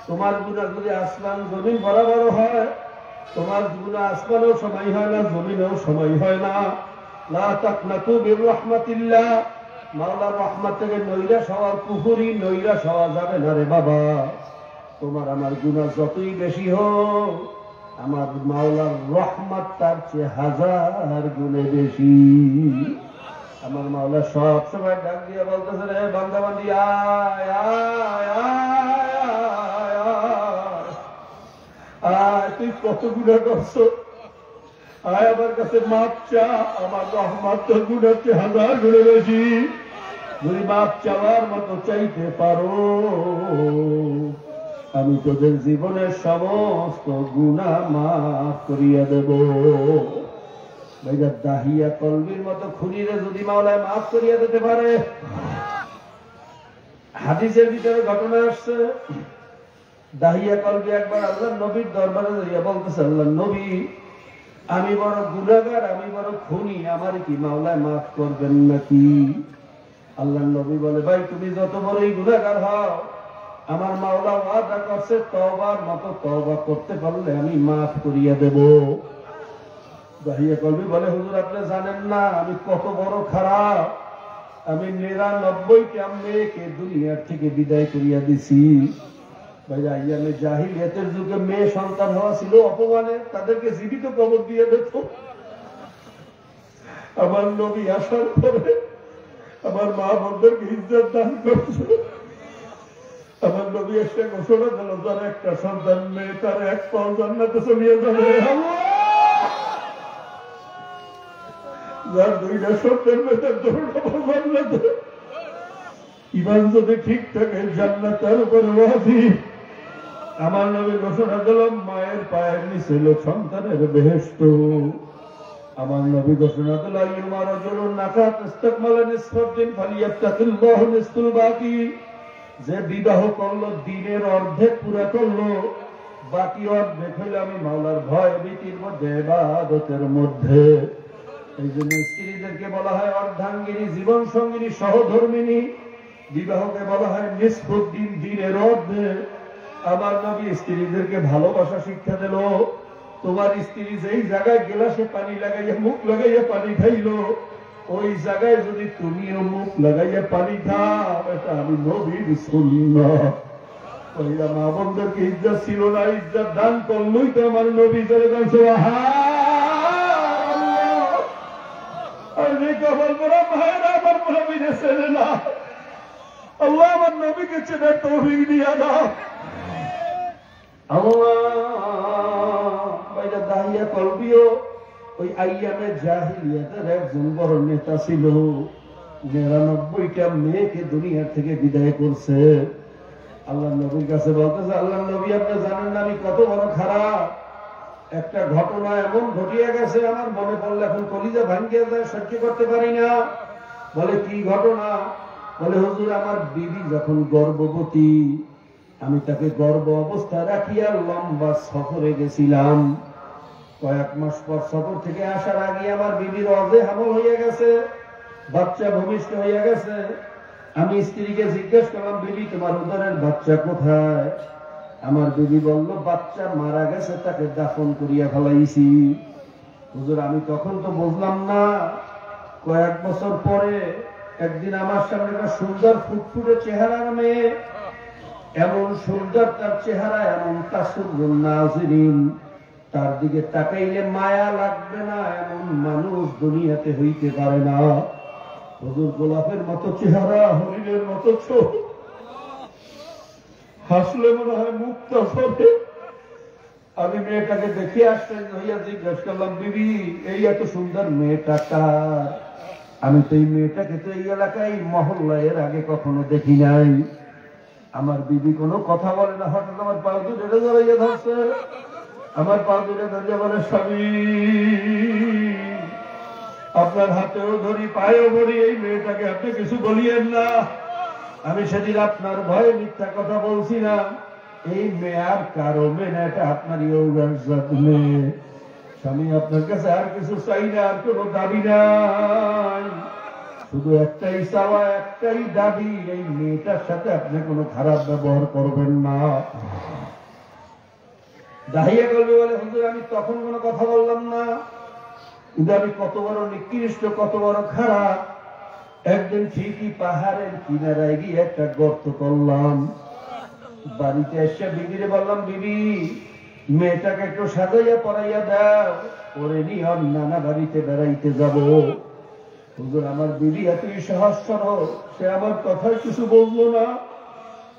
তোমার গুনাহ যদি আসমান জমিন বরাবর হয়, তোমার গুনাহ আসমানেও সময় হয় না, জমিনেও সময় হয় না। লা তাকনাতু মির রাহমাতিল্লাহ, মাওলার রহমত থেকে নৈরাশ হওয়ার কুফরি নৈরাশ হওয়া যাবে না রে বাবা। তোমার আমার গুনাহ যতই বেশি হোক, আমার মাওলার রহমত তার চেয়ে হাজার গুণে বেশি। আমার মাওলা সব সময় ডাক দিয়ে বলতেছে, রে বান্দা বান্দি আয় আয় আয় আয়, তুই কত গুনাহ করছো, আয় আমার কাছে মাপ চা, আমার রহমত তোর গুনার চেয়ে হাজার গুণে বেশি। যদি মাপ চাওয়ার মতো চাইতে পারো, আমি তোদের জীবনের সমস্ত গুনাহ মাফ করিয়া দেব। ভাইরা দাহিয়া কলবির মতো খুনিরে যদি মাওলায় মাফ করিয়া দিতে পারে। হাদিসের ভিতরে ঘটনা আসছে, দাহিয়া কলবি একবার আল্লাহর নবীর দরবারে যাইয়া বলতেছে, আল্লাহর নবী, আমি বড় গুনাহগার, আমি বড় খুনি, আমার কি মাওলায় মাফ করবেন নাকি? আল্লাহর নবী বলে, ভাই তুমি যত বড়ই গুনাহগার হও, আমার মাওলা ওয়াদা করছে তওবার মতো তওবা করতে পারলে আমি মাফ করিয়া দেব। দাহিয়া কলবি বলে, হুজুর আপনি জানেন না আমি কত বড় খারাপ, আমি 99টা মেয়েকে দুনিয়ার থেকে বিদায় করিয়া দিছি। ভাইয়া ইয়ামে জাহিলিয়াতের যুগে মেয়ে সন্তান হওয়া ছিল অপমানে, তাদেরকে জীবিত কবর দিয়ে দিত। আমার নবী আসার পরে আমার মা বোনদেরকে ইজ্জত দান করছে। আমার নবী এসে ঘোষণা দিল, যার একটা সন্তান মেয়ে তার এক পাও জান্নাতে চলিয়ে যাবে, যার দুইটা সন্তান মেয়ে তার দুটো পাও জান্নাতে। ইমান যদি ঠিক থাকে জান্নাতের উপরে ওয়াজিব। আমার নবী ঘোষণা দিল, মায়ের পায়ের নিচে হলো সন্তানের বেহেশত। আমার নবী ঘোষণা দিল, আইয়ুমা রাজুলুন নাকাত ইস্তাকমালা নিসফাদ দিন ফালিয়াত্তাকিল্লাহু নিসফুল বাকি। যে বিবাহ করলো দিনের অর্ধেক পুরা করলো, বাকি অর্ধেক হইল আমি মাওলার ভয় ভীতির মধ্যে, ইবাদতের মধ্যে। এই জন্য স্ত্রীদেরকে বলা হয় অর্ধাঙ্গিনী, জীবন সঙ্গিনী, সহধর্মিনী। বিবাহকে বলা হয় নিসফুদ্দিন, দিনের অর্ধেক। আমার নবী স্ত্রীদেরকে ভালোবাসা শিক্ষা দিল। তোমার স্ত্রী যেই জায়গায় গেলাসে পানি লাগাইয়া মুখ লাগাইয়া পানি খাইলো, ওই জায়গায় যদি তুমিও মুখ লাগাইয়া পানি খাও, এটা আমি নবীর সুন্নাহ। ওইরা মা বোনদেরকে ইজ্জত ছিল না, ইজ্জত দান করলই তো আমার নবী চলে গেছে। আমার নবীকে চেনে না, আল্লাহ আমার নবীকে চেনার তৌফিক দিয়া দাও। আল্লাহ দাহিয়া কলবিও ওই আইয়ামে জাহিলিয়াতের একজন বড় নেতা ছিল। 99টা মেয়েকে দুনিয়া থেকে বিদায় করছে। আল্লাহ নবীর কাছে বলতেছে, আল্লাহ নবী আপনি জানেন না আমি কত বড় খারাপ। একটা ঘটনা এমন ঘটিয়া গেছে, আমার মনে পড়লে এখন কলিজা ভাঙ্গিয়া যায়, সহ্য করতে পারি না। বলে কি ঘটনা? বলে হুজুর আমার বিবি যখন গর্ভবতী, আমি তাকে গর্ভ অবস্থায় রাখিয়া লম্বা সফরে গেছিলাম। কয়েক মাস পর সফর থেকে আসার আগে আমার বিবির অজে হামল হইয়া গেছে, বাচ্চা ভূমিষ্ঠ হইয়া গেছে। আমি স্ত্রীকে জিজ্ঞেস করলাম, বিবি তোমার উদরের বাচ্চা কোথায়? আমার বিবি বলল, বাচ্চা মারা গেছে, তাকে দাফন করিয়া ফেলাইছি। হুজুর আমি তখন তো বুঝলাম না। কয়েক বছর পরে একদিন আমার সামনে একটা সুন্দর ফুটফুটে চেহারার মেয়ে, এমন সুন্দর তার চেহারা, এমন তাসুরুন নাজিরিন, তার দিকে তাকাইলে মায়া লাগবে না এমন মানুষ দুনিয়াতে হইতে পারে না। হুজুর গোলাপের মতো চেহারা, হরিণের মতো চোখ, হাসলে মনে হয় মুক্তা ফোটে। আমি মেয়েটাকে দেখে আশ্চর্য হইয়া জিজ্ঞেস করলাম, বিবি এই এত সুন্দর মেয়েটা কার? আমি তো এই মেয়েটাকে তো এই এলাকায় মহল্লায় এর আগে কখনো দেখি নাই। আমার বিবি কোনো কথা বলে না, হঠাৎ আমার পা দুটো জড়াইয়া ধরছে। আমার পা দুটো ধরিয়া বলে, স্বামী আপনার হাতেও ধরি, পায়েও ধরি, এই মেয়েটাকে আপনি কিছু বলিয়েন না। আমি সেদিন আপনার ভয়ে মিথ্যা কথা বলছি না। এই মেয়ে আর কারো মেয়ে না, এটা আপনারই ঔরজাত মেয়ে। স্বামী আপনার কাছে আর কিছু চাই না, আর কোনো দাবি নাই। শুধু একটাই চাওয়া, একটাই দাবি, এই মেয়েটার সাথে আপনি কোনো খারাপ ব্যবহার করবেন না। দাহিয়া করবে বলে, হুজুর আমি তখন কোনো কথা বললাম না, কিন্তু আমি কত বড় নিকৃষ্ট, কত বড় খারাপ। একদিন ঠিকই পাহাড়ের কিনারায় গিয়ে একটা গর্ত করলাম, বাড়িতে এসে বিবিরে বললাম, বিবি মেয়েটাকে একটু সাজাইয়া পড়াইয়া দাও, ওরে নিয়ে নানা বাড়িতে বেড়াইতে যাব। হুজুর আমার বিবি এতই সহজ সরল, সে আমার কথায় কিছু বললো না,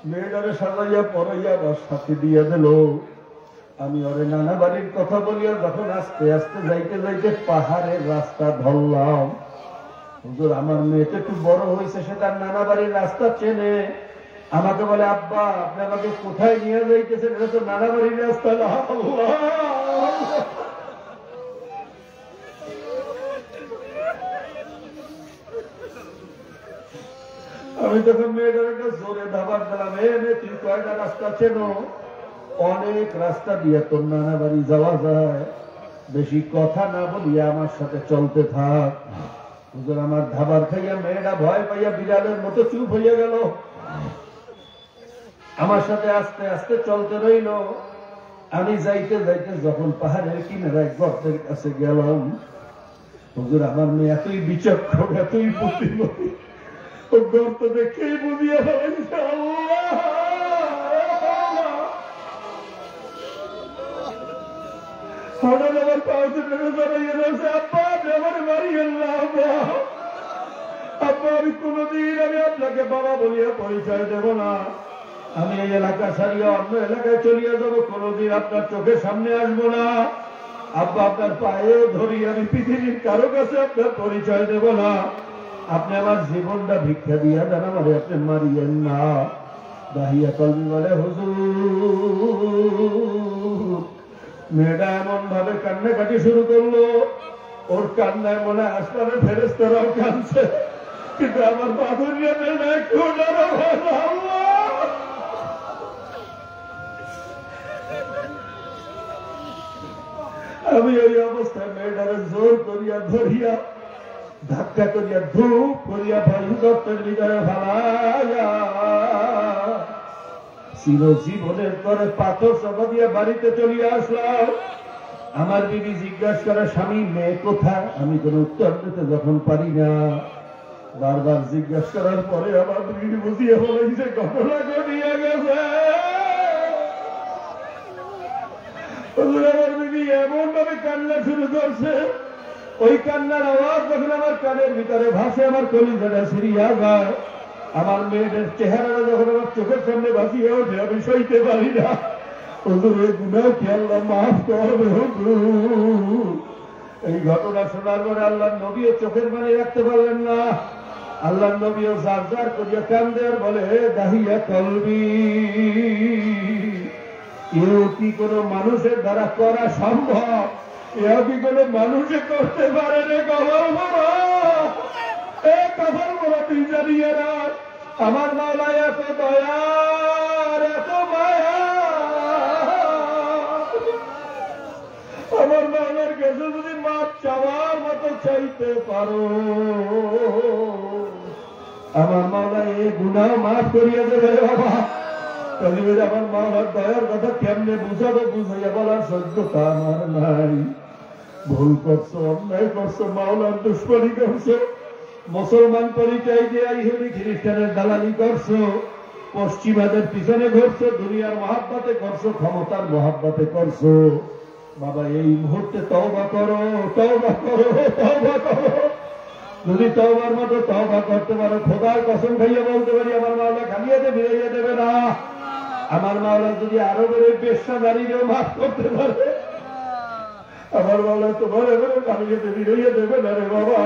মেয়েটারে সাজাইয়া পড়াইয়া আমার সাথে দিয়ে দিল। আমি ওরে নানা বাড়ির কথা বলিয়া যখন আস্তে আস্তে যাইতে যাইতে পাহাড়ের রাস্তা ধরলাম, হুজুর আমার মেয়েটা একটু বড় হয়েছে, সে তার নানা বাড়ির রাস্তা চেনে। আমাকে বলে, আব্বা আপনি আমাকে কোথায় নিয়ে যাইতেছেন? এটা তো নানা বাড়ির রাস্তা না। আমি তখন মেয়েটার একটা জোরে ধাবার দিলাম, তুই কয়টা রাস্তা চেনো? অনেক রাস্তা দিয়ে তোর নানা বাড়ি যাওয়া যায়, বেশি কথা না বলিয়া আমার সাথে চলতে থাক। হুজুর আমার ধাবার খাইয়া মেয়েটা ভয় পাইয়া বিড়ালের মতো চুপ হইয়া গেল, আমার সাথে আস্তে আস্তে চলতে রইল। আমি যাইতে যাইতে যখন পাহাড়ের কিনারায় গর্তের কাছে গেলাম, হুজুর আমার মেয়ে এতই বিচক্ষণ, এতই বুদ্ধিমতী, ও গর্ত দেখেই বুঝিয়ে ফেলেছে আমি কোনদিন আমি আপনাকে বাবা বলিয়া পরিচয় দেব না, আমি এই এলাকা ছাড়িয়ে অন্য এলাকায় চলিয়ে যাবো, কোনদিন আপনার চোখের সামনে আসবো না। আব্বা আপনার পায়ে ধরি, আমি পৃথিবীর কারো কাছে আপনার পরিচয় দেব না, আপনি আমার জীবনটা ভিক্ষা দিয়া দেন, আমারে আপনি মারিয়েন না। দাহিয়া কলবি বলে, হুজুর মেয়েটা এমন ভাবে কান্নাকাটি শুরু করলো, ওর কান্নায় মনে হয় আসমানের ফেরেশতারাও কাঁদছে, কিন্তু আমার বাঁধুরিয়া মেয়েটা একটু নরম হয় না। আমি ওই অবস্থায় মেয়েটারে জোর করিয়া ধরিয়া ধাক্কা করিয়া ধূপ করিয়া গর্তের ভিতরে ফেলাইয়া চিরজীবনের পরে পাথর চাপা দিয়া বাড়িতে চলিয়া আসলাম। আমার বিবি জিজ্ঞাসা করে, স্বামী মেয়ে কোথায়? আমি কোন উত্তর দিতে যখন পারি না, বারবার জিজ্ঞাসা করার পরে আমার বিবি বুঝিয়ে বলেছে ঘটনা ঘটিয়া গেছে। আমার বিবি এমন ভাবে কান্না শুরু করছে, ওই কান্নার আওয়াজ যখন আমার কানের ভিতরে ভাসে, আমার কলিজাটা ছিঁড়িয়া যায়। আমার মেয়েদের চেহারাটা যখন আমার চোখের সামনে ভাসিয়ে ওঠে, আমি সইতে পারি না। হুজুর এই গুনাহ কি আল্লাহ মাফ করবে? হুজুর এই ঘটনা শোনার পরে আল্লাহর নবীও চোখের পানি রাখতে পারলেন না। আল্লাহর নবীও জার জার করিয়া কান্দে আর বলে, দাহিয়া কলবি, এও কি কোনো মানুষের দ্বারা করা সম্ভব? এও কি কোনো মানুষে করতে পারে রে? কবর বড় এ কবর বড়, তুই জানিয়ে না আমার মাওলা এত দয়ার, এত মায়া। আমার মাওলার কাছে যদি মাপ চাওয়ার মতো চাইতে পারো, আমার মাওলা এই গুনাহ মাফ করিয়া দেবে বাবা। কলিবের আমার মাওলার দয়ার কথা কেমনে বুঝাবো? বুঝাইয়া বলার যোগ্যতা আমার নাই। ভুল করছো, অন্যায় করছো, মাওলার দুশ্মনী করছো, মুসলমান পরিচয় দিয়ে ইহুদি খ্রিস্টানের দালালি করছো, পশ্চিমাদের পিছনে ঘুরছো, দুনিয়ার মহাব্বতে করছো, ক্ষমতার মহাব্বতে করছো। বাবা এই মুহূর্তে তওবা করো, তওবা করো, তওবা করো। যদি তওবার মতো তওবা করতে পারো, খোদার কসম খাইয়া বলতে পারি আমার মাওলা খালিয়াতে ফিরাইয়া দেবে না। আমার মাওলা যদি আরো বেড়ে পেশাদারিরেও মাফ করতে পারে, আমার মাওলা তোমার এবারে খালিয়াতে ফিরাইয়া দেবে না রে বাবা।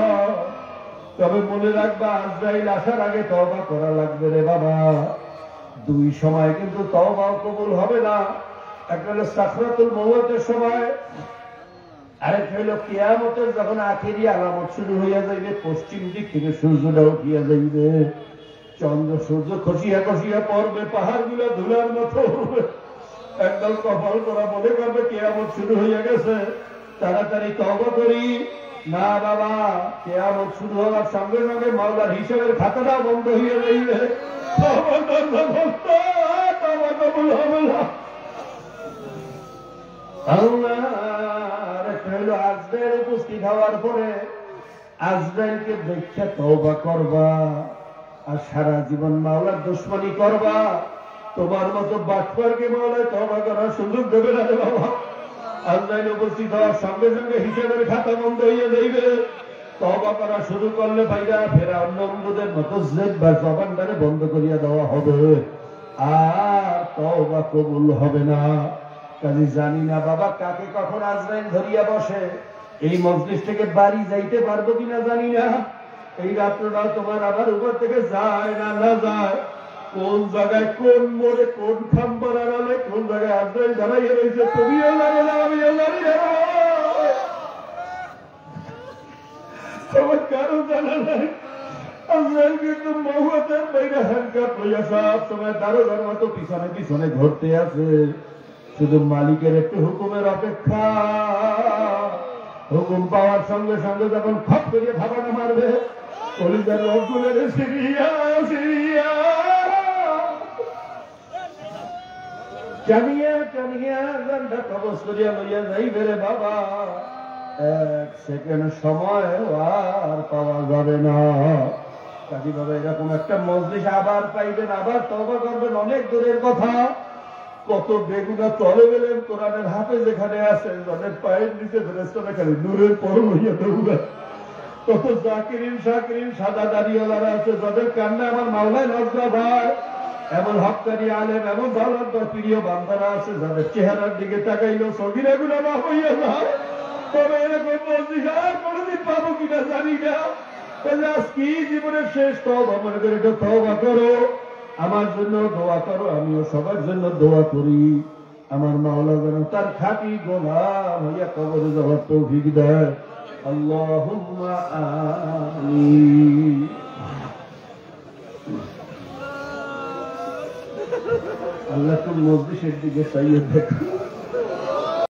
তবে মনে রাখবা, আজরাইল আসার আগে তওবা করা লাগবে রে বাবা। দুই সময় কিন্তু তওবাও কবুল হবে না। একটা হলো সাকরাতুল মওতের সময়, আরেকটা হলো কিয়ামতের যখন আখেরি আলামত শুরু হইয়া যাইবে, পশ্চিম দিক থেকে সূর্যটা উঠিয়া যাইবে, চন্দ্র সূর্য খসিয়া খসিয়া পড়বে, পাহাড় গুলো ধুলার মতো উঠবে, একদল কপাল করা মনে করবে কিয়ামত শুরু হইয়া গেছে। তাড়াতাড়ি তওবা করি, না বাবা, কিয়ামত শুরু হওয়ার সঙ্গে সঙ্গে মাওলার হিসাবের খাতাটা বন্ধ হয়ে যাইবে। আজরাইল উপস্থিত হওয়ার পরে আজরাইলকে দেখে তওবা করবা আর সারা জীবন মাওলার দুশমনি করবা। তোমার মতো বাটপারকে মাওলায় তওবা করার সুযোগ দেবে না রে বাবা। আজরাইল উপস্থিত হওয়ার সঙ্গে সঙ্গে হিসাবের খাতা বন্ধ হয়ে যাইবে। তওবা করা শুরু করলে ভাইরা ফেরাউন নমরুদের মতো জিহ্বা জবানটারে বন্ধ করিয়া দেওয়া হবে, আর তওবা কবুল হবে না। কাজে জানি না বাবা কাকে কখন আজরাইল ধরিয়া বসে। এই মজলিস থেকে বাড়ি যাইতে পারবো কিনা জানি না। এই রাত্রটা তোমার আবার উপর থেকে যায় না না যায়, কোন জায়গায় কোন মোড়ে কোন খাম্বার আড়ালে কোন জায়গায় আজরাইল দাঁড়াইয়া রয়েছে তুমিও জানো না, আমিও জানি না, তোমার কারো জানা নাই। আজরাইল কিন্তু মহুয়াতের বাইরে হ্যান্ডকাপ লইয়া সব সময় দারোগার মতো পিছনে পিছনে ঘুরতে আছে। শুধু মালিকের একটু হুকুমের অপেক্ষা। হুকুম পাওয়ার সঙ্গে সঙ্গে যখন খপ করিয়ে ধাবানা মারবে, কলিজার রগুলের সিরিয়া সিরিয়া জানিয়া জানিয়া গান্ডা কবজ করিয়া লইয়া যাইবে রে বাবা। এক সেকেন্ড সময় আর পাওয়া যাবে না। কাজী বাবা এরকম একটা মজলিস আবার পাইবেন, আবার তওবা করবেন, অনেক দূরের কথা। কত বেগুনা তলে গেলেন কোরআনের হাতে যেখানে আছেন, যাদের পায়ের নিচে ফেরেশতারা খালি নূরের পরশ হইয়া দৌড়া। কত জাকিরিন শাকিরিন সাদা দাড়িওয়ালারা আছে, যাদের কান্না আমার মাওলায় নজরা ভাই। এমন হক্কানি আলেম, এমন দৌলত প্রিয় বান্দারা আছে, যাদের চেহারার দিকে তাকাইল সগিরা গুনাহ হইয়া যায়। তবে এরকম মজলিস আর কোনদিন পাবো কিনা জানি না। আজকে জীবনের শেষ তওবা মনে করে একটু তওবা করো, আমার জন্য দোয়া করো, আমিও সবার জন্য দোয়া করি। আমার মাওলা যেন তার খাঁটি গোলাম হইয়া কবরে যাওয়ার তৌফিক দেয়। আল্লাহুম্মা আমিন। আল্লাহ তো মজলিসের দিকে চাইয়ে দেখো।